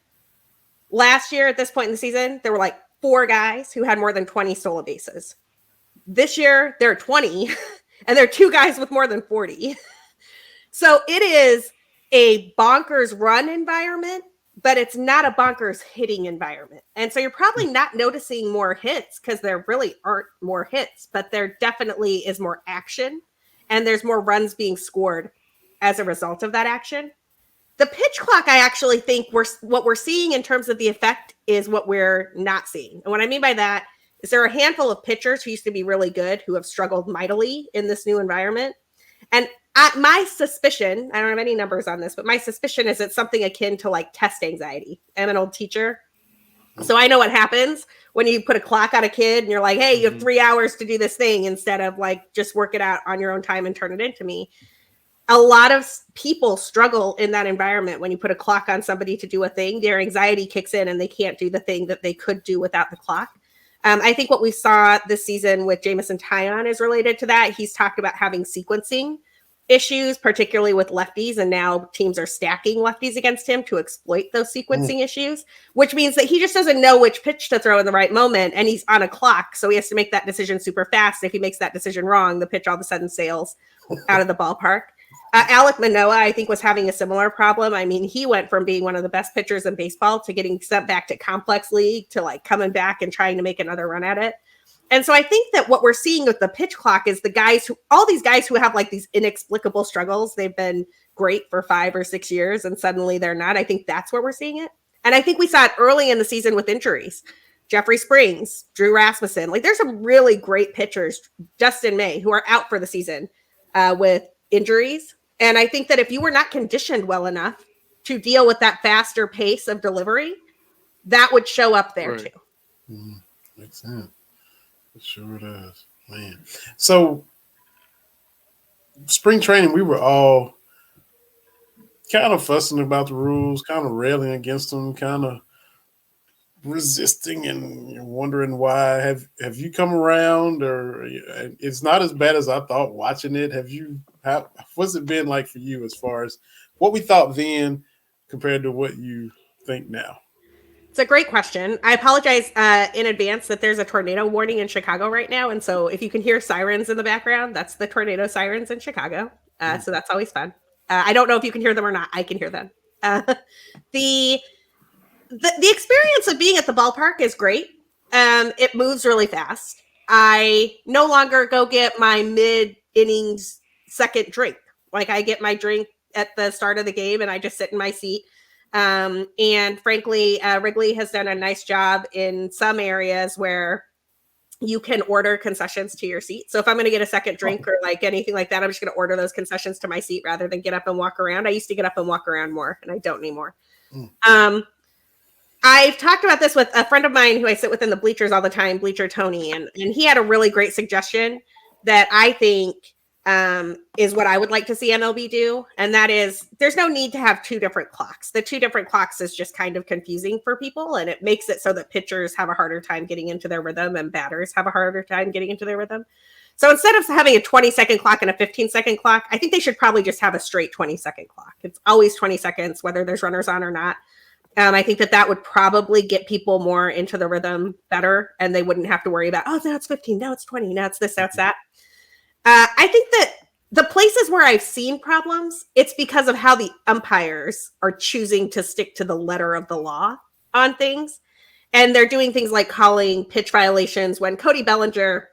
Last year at this point in the season, there were like 4 guys who had more than 20 stolen bases. This year, there are 20, and there are 2 guys with more than 40. So it is a bonkers run environment, but it's not a bonkers hitting environment. And so you're probably not noticing more hits because there really aren't more hits, but there definitely is more action, and there's more runs being scored as a result of that action. The pitch clock, I actually think what we're seeing in terms of the effect is what we're not seeing. And what I mean by that is there are a handful of pitchers who used to be really good who have struggled mightily in this new environment. And my suspicion, I don't have any numbers on this, but my suspicion is it's something akin to like test anxiety. I'm an old teacher, so I know what happens when you put a clock on a kid and you're like, hey, you have 3 hours to do this thing instead of like just work it out on your own time and turn it into me. A lot of people struggle in that environment. When you put a clock on somebody to do a thing, their anxiety kicks in and they can't do the thing that they could do without the clock. I think what we saw this season with Jameson Taillon is related to that. He's talked about having sequencing issues, particularly with lefties, and now teams are stacking lefties against him to exploit those sequencing issues, which means that he just doesn't know which pitch to throw in the right moment, and he's on a clock, so he has to make that decision super fast. If he makes that decision wrong, the pitch all of a sudden sails out of the ballpark. Alec Manoah, I think, was having a similar problem. I mean, he went from being one of the best pitchers in baseball to getting sent back to complex league to like coming back and trying to make another run at it. And so I think that what we're seeing with the pitch clock is all these guys who have like these inexplicable struggles, they've been great for 5 or 6 years and suddenly they're not. I think that's where we're seeing it. And I think we saw it early in the season with injuries. Jeffrey Springs, Drew Rasmussen, like there's some really great pitchers, Justin May, who are out for the season with injuries. And I think that if you were not conditioned well enough to deal with that faster pace of delivery, that would show up there too. Makes sense. It sure does, man. So, spring training, we were all kind of fussing about the rules, kind of railing against them, kind of resisting and wondering why. Have you come around, or it's not as bad as I thought watching it? What's it been like for you as far as what we thought then compared to what you think now? It's a great question. I apologize in advance that there's a tornado warning in Chicago right now. And so if you can hear sirens in the background, that's the tornado sirens in Chicago. So that's always fun. I don't know if you can hear them or not. I can hear them. The experience of being at the ballpark is great. It moves really fast. I no longer go get my mid-innings second drink. Like I get my drink at the start of the game and I just sit in my seat. And frankly, Wrigley has done a nice job in some areas where you can order concessions to your seat. So if I'm going to get a second drink or like anything like that, I'm just going to order those concessions to my seat rather than get up and walk around. I used to get up and walk around more and I don't anymore. I've talked about this with a friend of mine who I sit with in the bleachers all the time, Bleacher Tony, and he had a really great suggestion that I think is what I would like to see MLB do. And that is there's no need to have 2 different clocks. The 2 different clocks is just kind of confusing for people. And it makes it so that pitchers have a harder time getting into their rhythm and batters have a harder time getting into their rhythm. So instead of having a 20-second clock and a 15-second clock, I think they should probably just have a straight 20-second clock. It's always 20 seconds, whether there's runners on or not. I think that would probably get people more into the rhythm better. And they wouldn't have to worry about, oh, now it's 15, now it's 20, now it's this, now it's that. I think that the places where I've seen problems, it's because of how the umpires are choosing to stick to the letter of the law on things. And they're doing things like calling pitch violations. When Cody Bellinger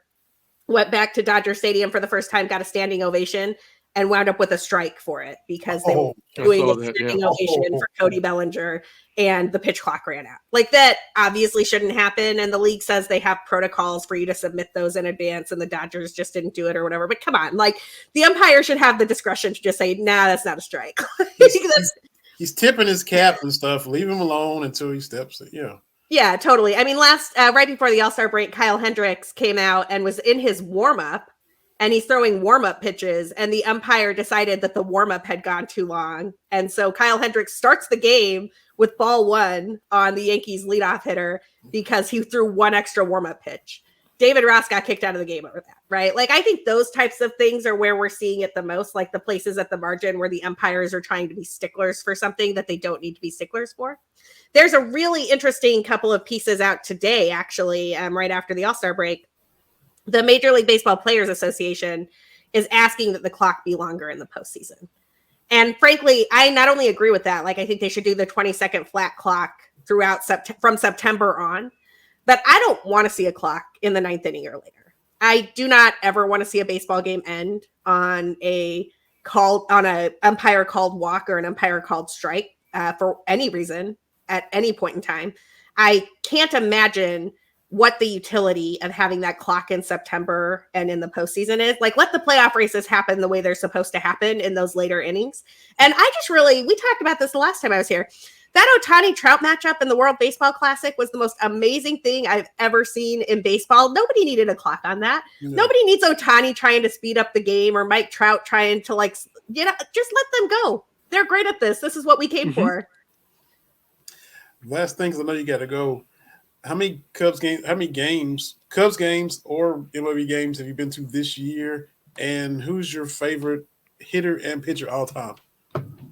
went back to Dodger Stadium for the first time, got a standing ovation, and wound up with a strike for it because they were doing a standing ovation for Cody Bellinger and the pitch clock ran out. Like that obviously shouldn't happen. And the league says they have protocols for you to submit those in advance and the Dodgers just didn't do it or whatever. But come on, like the umpire should have the discretion to just say, nah, that's not a strike. He's tipping his cap and stuff. Leave him alone until he steps in. Yeah, totally. I mean, right before the All-Star break, Kyle Hendricks came out and was in his warm-up. And he's throwing warm-up pitches, and the umpire decided that the warm-up had gone too long. And so Kyle Hendricks starts the game with ball 1 on the Yankees leadoff hitter because he threw 1 extra warm-up pitch. David Ross got kicked out of the game over that, right? Like, I think those types of things are where we're seeing it the most, like the places at the margin where the umpires are trying to be sticklers for something that they don't need to be sticklers for. There's a really interesting couple of pieces out today, actually, right after the All-Star break. The Major League Baseball Players Association is asking that the clock be longer in the postseason. And frankly, I not only agree with that, like I think they should do the 20-second flat clock throughout from September on, but I don't want to see a clock in the 9th inning or later. I do not ever want to see a baseball game end on a umpire called walk or an umpire called strike for any reason at any point in time. I can't imagine what the utility of having that clock in September and in the postseason is. Like, let the playoff races happen the way they're supposed to happen in those later innings. And I just we talked about this the last time I was here. That Ohtani Trout matchup in the World Baseball Classic was the most amazing thing I've ever seen in baseball. Nobody needed a clock on that. Yeah. Nobody needs Ohtani trying to speed up the game or Mike Trout trying to just let them go. They're great at this. This is what we came for. Last things, I know you got to go. How many Cubs games or MLB games have you been to this year? And who's your favorite hitter and pitcher all time?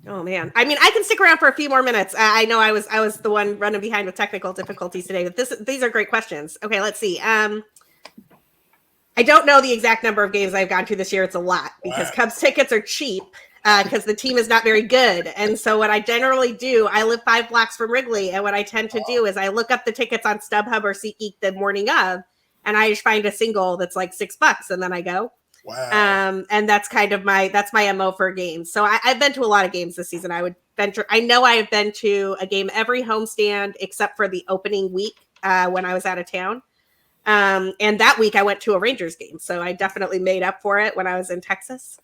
Oh man. I mean, I can stick around for a few more minutes. I know I was the one running behind with technical difficulties today, but these are great questions. Okay, let's see. I don't know the exact number of games I've gone to this year. It's a lot because Cubs tickets are cheap because the team is not very good. And so what I generally do, I live 5 blocks from Wrigley, and what I tend to do is I look up the tickets on StubHub or SeatGeek the morning of, and I just find a single that's like $6, and then I go. Wow. And that's kind of my MO for games. So I've been to a lot of games this season. I know I have been to a game every homestand except for the opening week when I was out of town. And that week I went to a Rangers game. So I definitely made up for it when I was in Texas.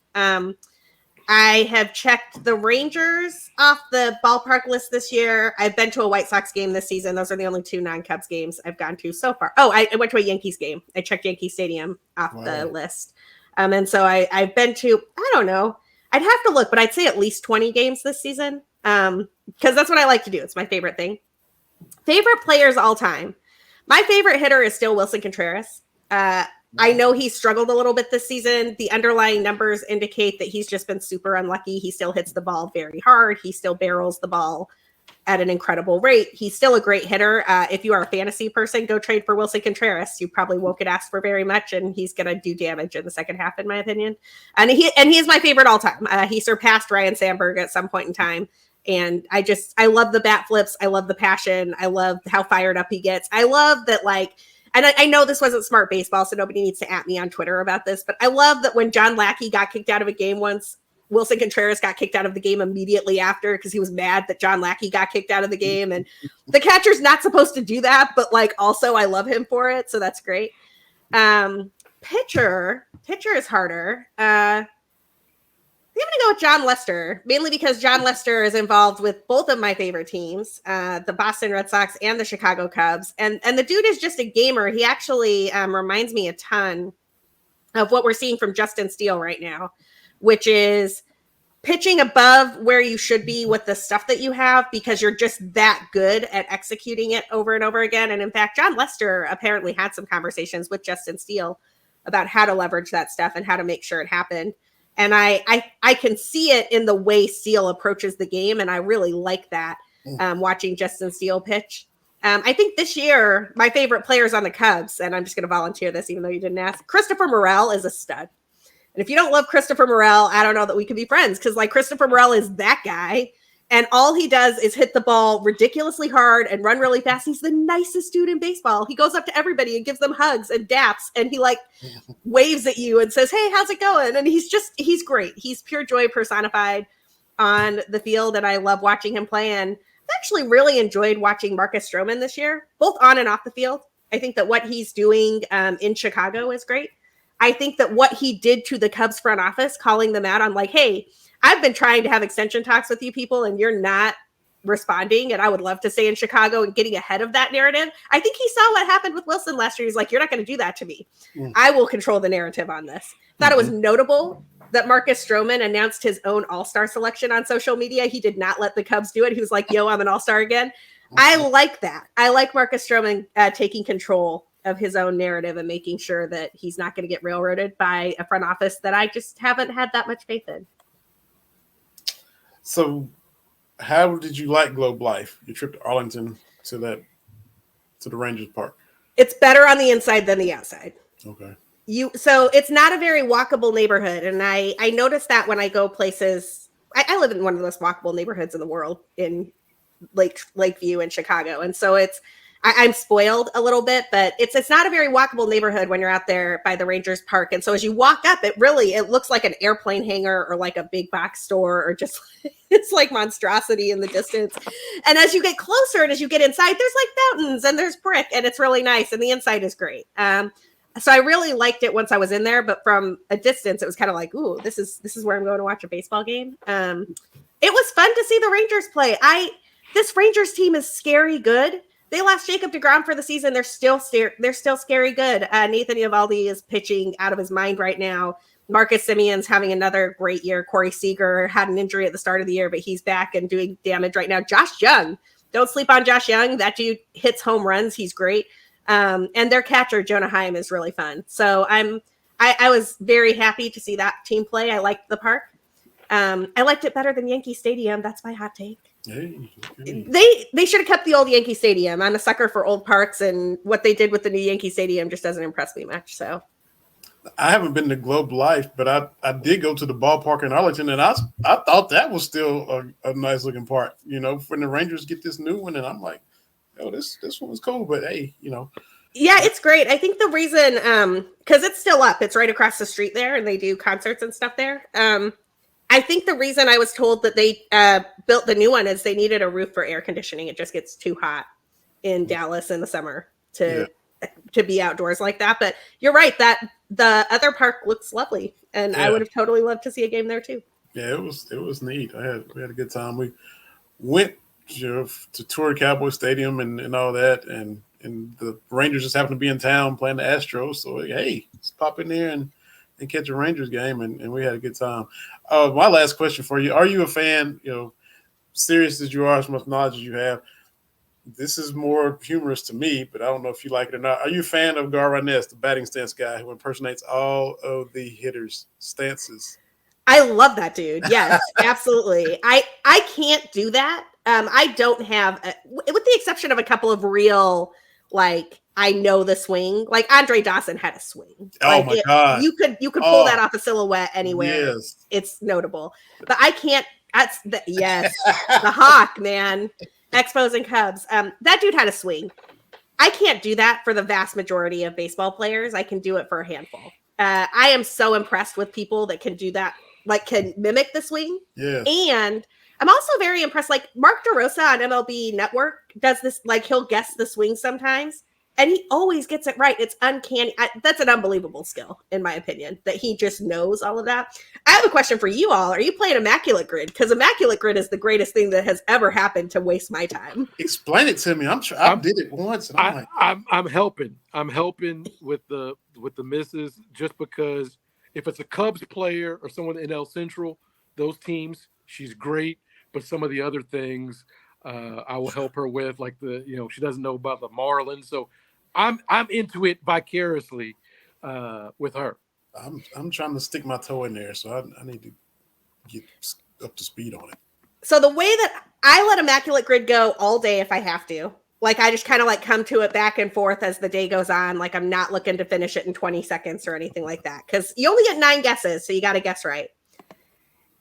I have checked the Rangers off the ballpark list this year. I've been to a White Sox game this season. Those are the only 2 non-Cubs games I've gone to so far. Oh, I went to a Yankees game. I checked Yankee Stadium off the list. And so I've been to, I don't know, I'd have to look, but I'd say at least 20 games this season. Because that's what I like to do. It's my favorite thing. Favorite players all time. My favorite hitter is still Wilson Contreras. I know he struggled a little bit this season. The underlying numbers indicate that he's just been super unlucky. He still hits the ball very hard. He still barrels the ball at an incredible rate. He's still a great hitter. If you are a fantasy person, go trade for Wilson Contreras. You probably won't get asked for very much, and he's going to do damage in the second half, in my opinion. And he is my favorite all time. He surpassed Ryan Sandberg at some point in time. And I love the bat flips. I love the passion. I love how fired up he gets. I love that, and I know this wasn't smart baseball, so nobody needs to at me on Twitter about this, but I love that when John Lackey got kicked out of a game once, Wilson Contreras got kicked out of the game immediately after because he was mad that John Lackey got kicked out of the game. And the catcher's not supposed to do that, but also I love him for it. So that's great. Pitcher is harder. I'm going to go with John Lester, mainly because John Lester is involved with both of my favorite teams, the Boston Red Sox and the Chicago Cubs. And the dude is just a gamer. He actually reminds me a ton of what we're seeing from Justin Steele right now, which is pitching above where you should be with the stuff that you have because you're just that good at executing it over and over again. And in fact, John Lester apparently had some conversations with Justin Steele about how to leverage that stuff and how to make sure it happened. And I can see it in the way Steele approaches the game, and I really like that, watching Justin Steele pitch. I think this year, my favorite players on the Cubs, and I'm just going to volunteer this even though you didn't ask, Christopher Morel is a stud. And if you don't love Christopher Morel, I don't know that we can be friends because Christopher Morel is that guy. And all he does is hit the ball ridiculously hard and run really fast. He's the nicest dude in baseball. He goes up to everybody and gives them hugs and daps. And he waves at you and says, hey, how's it going? And he's great. He's pure joy personified on the field. And I love watching him play. And I've actually really enjoyed watching Marcus Stroman this year, both on and off the field. I think that what he's doing in Chicago is great. I think that what he did to the Cubs front office, calling them out on hey, I've been trying to have extension talks with you people and you're not responding. And I would love to stay in Chicago and getting ahead of that narrative. I think he saw what happened with Wilson last year. He's you're not going to do that to me. I will control the narrative on this. Thought it was notable that Marcus Stroman announced his own all-star selection on social media. He did not let the Cubs do it. He was yo, I'm an all-star again. I like that. I like Marcus Stroman taking control of his own narrative and making sure that he's not going to get railroaded by a front office that I just haven't had that much faith in. So how did you like Globe Life, your trip to Arlington to the Rangers Park? It's better on the inside than the outside. Okay. So it's not a very walkable neighborhood. And I noticed that when I go places, I live in one of the most walkable neighborhoods in the world in Lakeview in Chicago. And so I'm spoiled a little bit, but it's not a very walkable neighborhood when you're out there by the Rangers Park. And so as you walk up, it looks like an airplane hangar or a big box store or just it's monstrosity in the distance. And as you get closer and as you get inside, there's mountains and there's brick and it's really nice. And the inside is great. So I really liked it once I was in there, but from a distance, it was kind of ooh, this is where I'm going to watch a baseball game. It was fun to see the Rangers play. This Rangers team is scary good. They lost Jacob deGrom for the season. They're still scary good. Nathan Eovaldi is pitching out of his mind right now. Marcus Semion's having another great year. Corey Seager had an injury at the start of the year, but he's back and doing damage right now. Josh Young, don't sleep on Josh Young. That dude hits home runs. He's great. And their catcher, Jonah Heim, is really fun. So I was very happy to see that team play. I liked the park. I liked it better than Yankee Stadium. That's my hot take. Hey. They should have kept the old Yankee Stadium. I'm a sucker for old parks, and what they did with the new Yankee Stadium just doesn't impress me much. So I haven't been to Globe Life, but I did go to the ballpark in Arlington, and I thought that was still a nice looking park. You know, when the Rangers get this new one, and I'm like, oh, this one was cool. But hey, you know. Yeah, it's great. I think the reason, because it's still up, it's right across the street there, and they do concerts and stuff there. I think the reason I was told that they built the new one is they needed a roof for air conditioning. It just gets too hot in Dallas in the summer to be outdoors like that. But you're right, that the other park looks lovely, and I would have totally loved to see a game there too. Yeah, it was neat. We had a good time. We went to tour Cowboy Stadium and all that, and the Rangers just happened to be in town playing the Astros. So hey, let's pop in there and catch a Rangers game, and we had a good time. My last question for you: are you a fan? You know, serious as you are, as much knowledge as you have. This is more humorous to me, but I don't know if you like it or not. Are you a fan of Gar Ryness, the batting stance guy who impersonates all of the hitters' stances? I love that dude. Yes, absolutely. I can't do that. I don't have, with the exception of a couple of real, like, I know the swing. Like Andre Dawson had a swing. Oh my God! You could pull that off a silhouette anywhere. Yes. It's notable, but I can't. That's the Hawk, man. Expos and Cubs. That dude had a swing. I can't do that for the vast majority of baseball players. I can do it for a handful. I am so impressed with people that can do that, like can mimic the swing. Yeah. And I'm also very impressed. Like Mark DeRosa on MLB Network does this. Like he'll guess the swing sometimes, and he always gets it right. It's uncanny. That's an unbelievable skill, in my opinion, that he just knows all of that. I have a question for you all. Are you playing Immaculate Grid? Because Immaculate Grid is the greatest thing that has ever happened to waste my time. Explain it to me. I did it once. And I'm helping. I'm helping with the misses, just because if it's a Cubs player or someone in El Central, those teams, she's great. But some of the other things, I will help her with, like she doesn't know about the Marlins, so I'm into it vicariously with her. I'm trying to stick my toe in there, so I need to get up to speed on it. So the way that I let Immaculate Grid go all day if I have to, like I just kind of like come to it back and forth as the day goes on. Like I'm not looking to finish it in 20 seconds or anything like that, because you only get 9 guesses, so you got to guess right.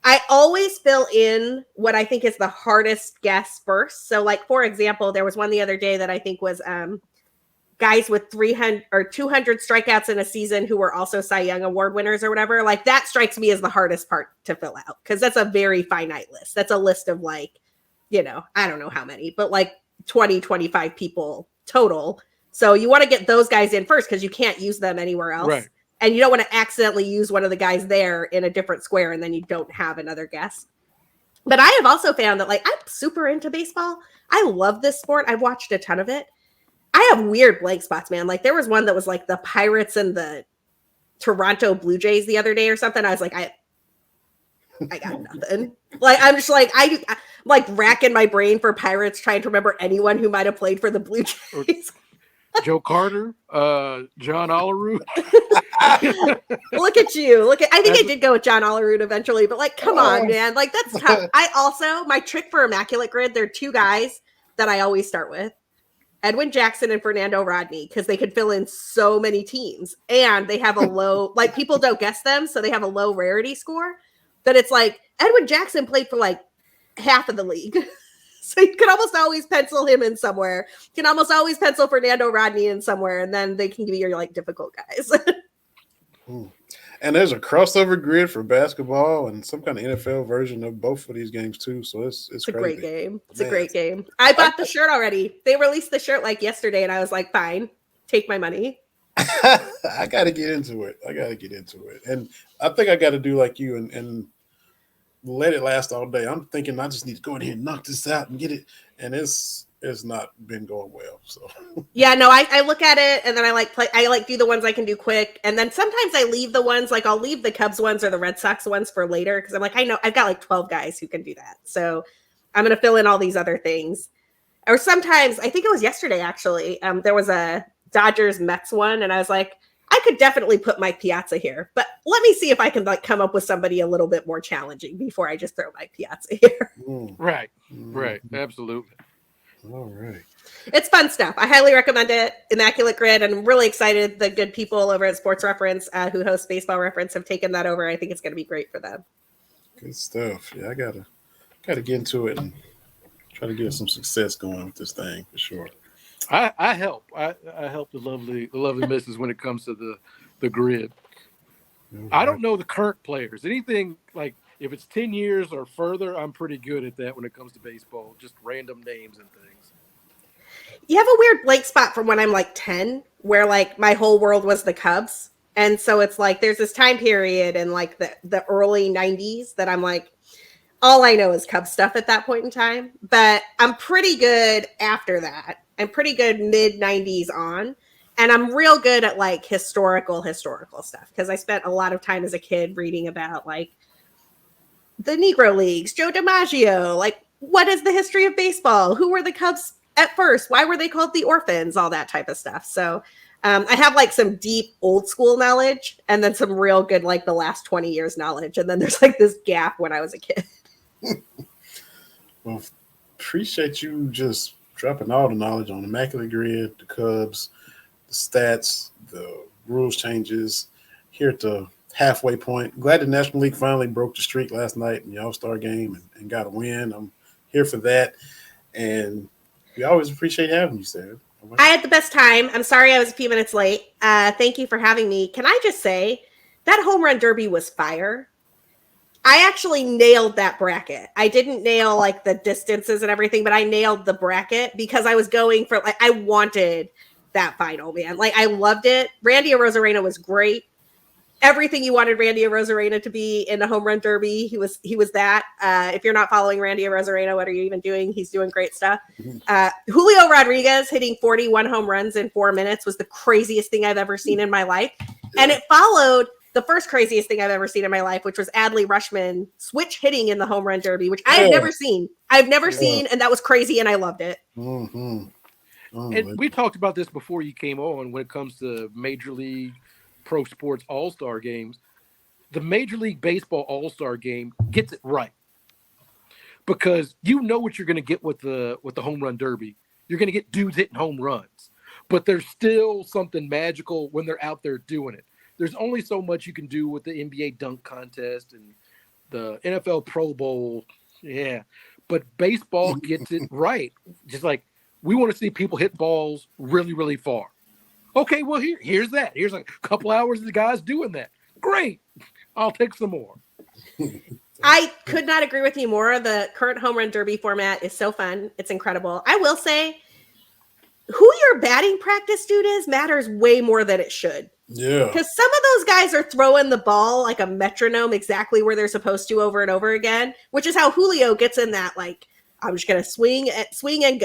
I always fill in what I think is the hardest guess first. So like, for example, there was one the other day that I think was guys with 300 or 200 strikeouts in a season who were also Cy Young Award winners or whatever. Like that strikes me as the hardest part to fill out, because that's a very finite list. That's a list of like, I don't know how many, but like 20, 25 people total. So you want to get those guys in first because you can't use them anywhere else. Right. And you don't want to accidentally use one of the guys there in a different square and then you don't have another guess. But I have also found that, like, I'm super into baseball. I love this sport. I've watched a ton of it. I have weird blank spots, man. Like, there was one that was like the Pirates and the Toronto Blue Jays the other day or something. I was like, I got nothing. Like, I'm just like, I'm like racking my brain for Pirates, trying to remember anyone who might have played for the Blue Jays. Joe Carter, John Olerud. Look at you. I think I did go with John Olerud eventually, but like, come on, man. Like, that's tough. My trick for Immaculate Grid, there are 2 guys that I always start with. Edwin Jackson and Fernando Rodney, because they could fill in so many teams. And they have a low, like, people don't guess them, so they have a low rarity score. But it's like, Edwin Jackson played for like half of the league. So you can almost always pencil him in somewhere. You can almost always pencil Fernando Rodney in somewhere, and then they can give you your like difficult guys. And there's a crossover grid for basketball and some kind of NFL version of both of these games too. So it's a great game. It's a great game. I bought the shirt already. They released the shirt like yesterday, and I was like, fine, take my money. I got to get into it. And I think I got to do like you and let it last all day. I'm thinking I just need to go in here and knock this out and get it. And it's not been going well. So yeah, no, I look at it and then I do the ones I can do quick. And then sometimes I leave the ones, like I'll leave the Cubs ones or the Red Sox ones for later. Cause I'm like, I know I've got like 12 guys who can do that. So I'm going to fill in all these other things. Or sometimes, I think it was yesterday actually, there was a Dodgers Mets one. And I was like, I could definitely put Mike Piazza here, but let me see if I can like come up with somebody a little bit more challenging before I just throw Mike Piazza here. Right. Absolutely. All right. It's fun stuff. I highly recommend it. Immaculate Grid. And I'm really excited the good people over at Sports Reference who host Baseball Reference have taken that over. I think it's going to be great for them. Good stuff. Yeah, I gotta get into it and try to get some success going with this thing for sure. I help. I help the lovely misses when it comes to the grid. All I don't right. know the current players. Anything like if it's 10 years or further, I'm pretty good at that when it comes to baseball. Just random names and things. You have a weird blank spot from when I'm like 10, where like my whole world was the Cubs. And so it's like there's this time period in like the early 90s that I'm like, all I know is Cubs stuff at that point in time. But I'm pretty good after that. I'm pretty good mid 90s on. And I'm real good at like historical stuff because I spent a lot of time as a kid reading about like the Negro Leagues, Joe DiMaggio, like what is the history of baseball? Who were the Cubs at first? Why were they called the Orphans? All that type of stuff. So I have like some deep old school knowledge and then some real good like the last 20 years knowledge. And then there's like this gap when I was a kid. Well, appreciate you just dropping all the knowledge on Immaculate Grid, the Cubs, the stats, the rules changes here at the halfway point. Glad the National League finally broke the streak last night in the All-Star game and got a win. I'm here for that. And we always appreciate having you, Sarah. I had the best time. I'm sorry I was a few minutes late. Thank you for having me. Can I just say that home run derby was fire? I actually nailed that bracket. I didn't nail like the distances and everything, but I nailed the bracket because I was going for like I wanted that final, man. Like I loved it. Randy Arozarena was great. Everything you wanted Randy Arozarena to be in a home run derby, he was that. If you're not following Randy Arozarena, what are you even doing? He's doing great stuff. Julio Rodriguez hitting 41 home runs in 4 minutes was the craziest thing I've ever seen in my life. And it followed the first craziest thing I've ever seen in my life, which was Adley Rutschman switch hitting in the home run derby, which I have never seen. I've never seen, and that was crazy, and I loved it. Mm-hmm. Oh, And we talked about this before you came on when it comes to Major League Pro Sports All-Star games. The Major League Baseball All-Star game gets it right because you know what you're going to get with the home run derby. You're going to get dudes hitting home runs, but there's still something magical when they're out there doing it. There's only so much you can do with the NBA dunk contest and the NFL Pro Bowl. Yeah. But baseball gets it right. Just like we want to see people hit balls really, really far. Okay, well, here's that. Here's like a couple hours of the guys doing that. Great. I'll take some more. I could not agree with you more. The current home run derby format is so fun. It's incredible. I will say who your batting practice dude is matters way more than it should. Yeah. Because some of those guys are throwing the ball like a metronome exactly where they're supposed to over and over again, which is how Julio gets in that, like, I'm just going to swing and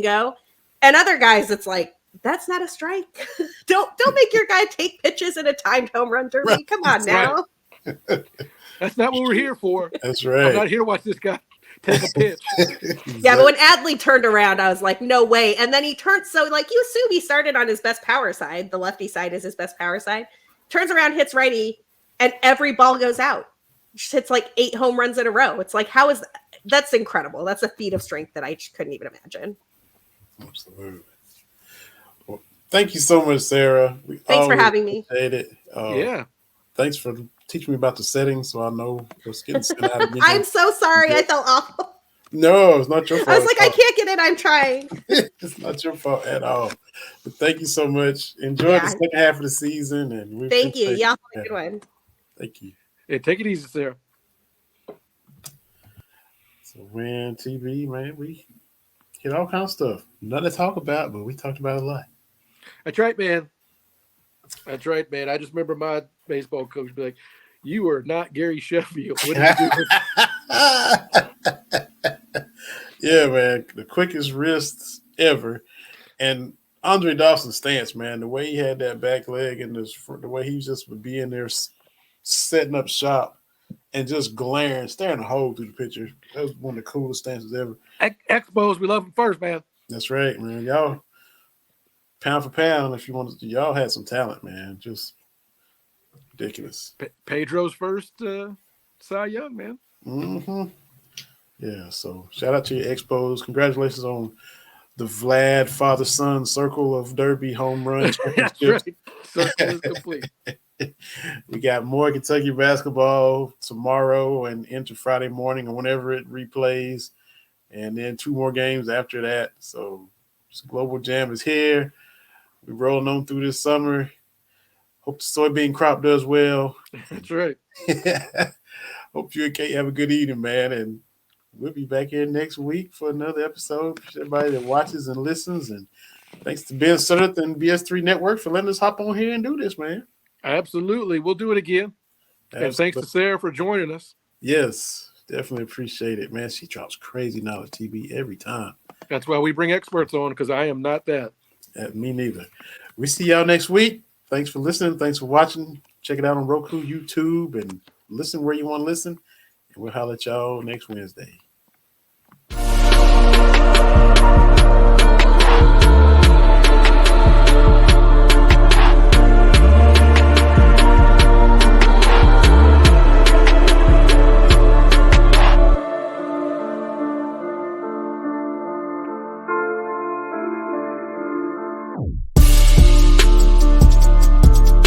go. And other guys, it's like, that's not a strike. Don't make your guy take pitches in a timed home run derby. Right. Come on now. Right. That's not what we're here for. That's right. I'm not here to watch this guy take a pitch. Exactly. Yeah, but when Adley turned around, I was like, no way. And then he turned, so like you assume he started on his best power side. The lefty side is his best power side. Turns around, hits righty, and every ball goes out. Just hits like 8 home runs in a row. It's like, how is that? That's incredible. That's a feat of strength that I just couldn't even imagine. Absolutely. Well, thank you so much, Sarah. Thanks for having me. Appreciate it. Yeah. Thanks for teaching me about the settings so I know what's getting sent out of me. I'm so sorry. I felt awful. No, it's not your fault. I was like, I can't get it. I'm trying. It's not your fault at all. But thank you so much. Enjoy the second half of the season. And thank you. Y'all have a good one. Thank you. Hey, take it easy, Sarah. So, man, TV, man, we hit all kinds of stuff. Nothing to talk about, but we talked about it a lot. That's right, man. That's right, man. I just remember my baseball coach be like, you are not Gary Sheffield. What are you doing? Yeah, man. The quickest wrists ever. And Andre Dawson's stance, man, the way he had that back leg and the way he just would be in there setting up shop and just staring a hole through the picture. That was one of the coolest stances ever. Expos, we love them first, man. That's right, man. Y'all pound for pound, if you want to, y'all had some talent, man. Just ridiculous. Pedro's first Cy Young, man. Mm-hmm. Yeah, so shout out to your Expos. Congratulations on the Vlad father-son circle of Derby home run That's championships. right. Circle is complete. We got more Kentucky basketball tomorrow and into Friday morning or whenever it replays. And then 2 more games after that. So Global Jam is here. We're rolling on through this summer. Hope the soybean crop does well. That's right. Hope you and Kate have a good evening, man. And we'll be back here next week for another episode. Everybody that watches and listens. And thanks to Ben Sutter and BS3 Network for letting us hop on here and do this, man. Absolutely. We'll do it again. Absolutely. And thanks to Sarah for joining us. Yes, definitely appreciate it, man. She drops crazy knowledge TV every time. That's why we bring experts on, because I am not that. Me neither. We see y'all next week. Thanks for listening. Thanks for watching. Check it out on Roku, YouTube, and listen where you want to listen. And we'll holler at y'all next Wednesday.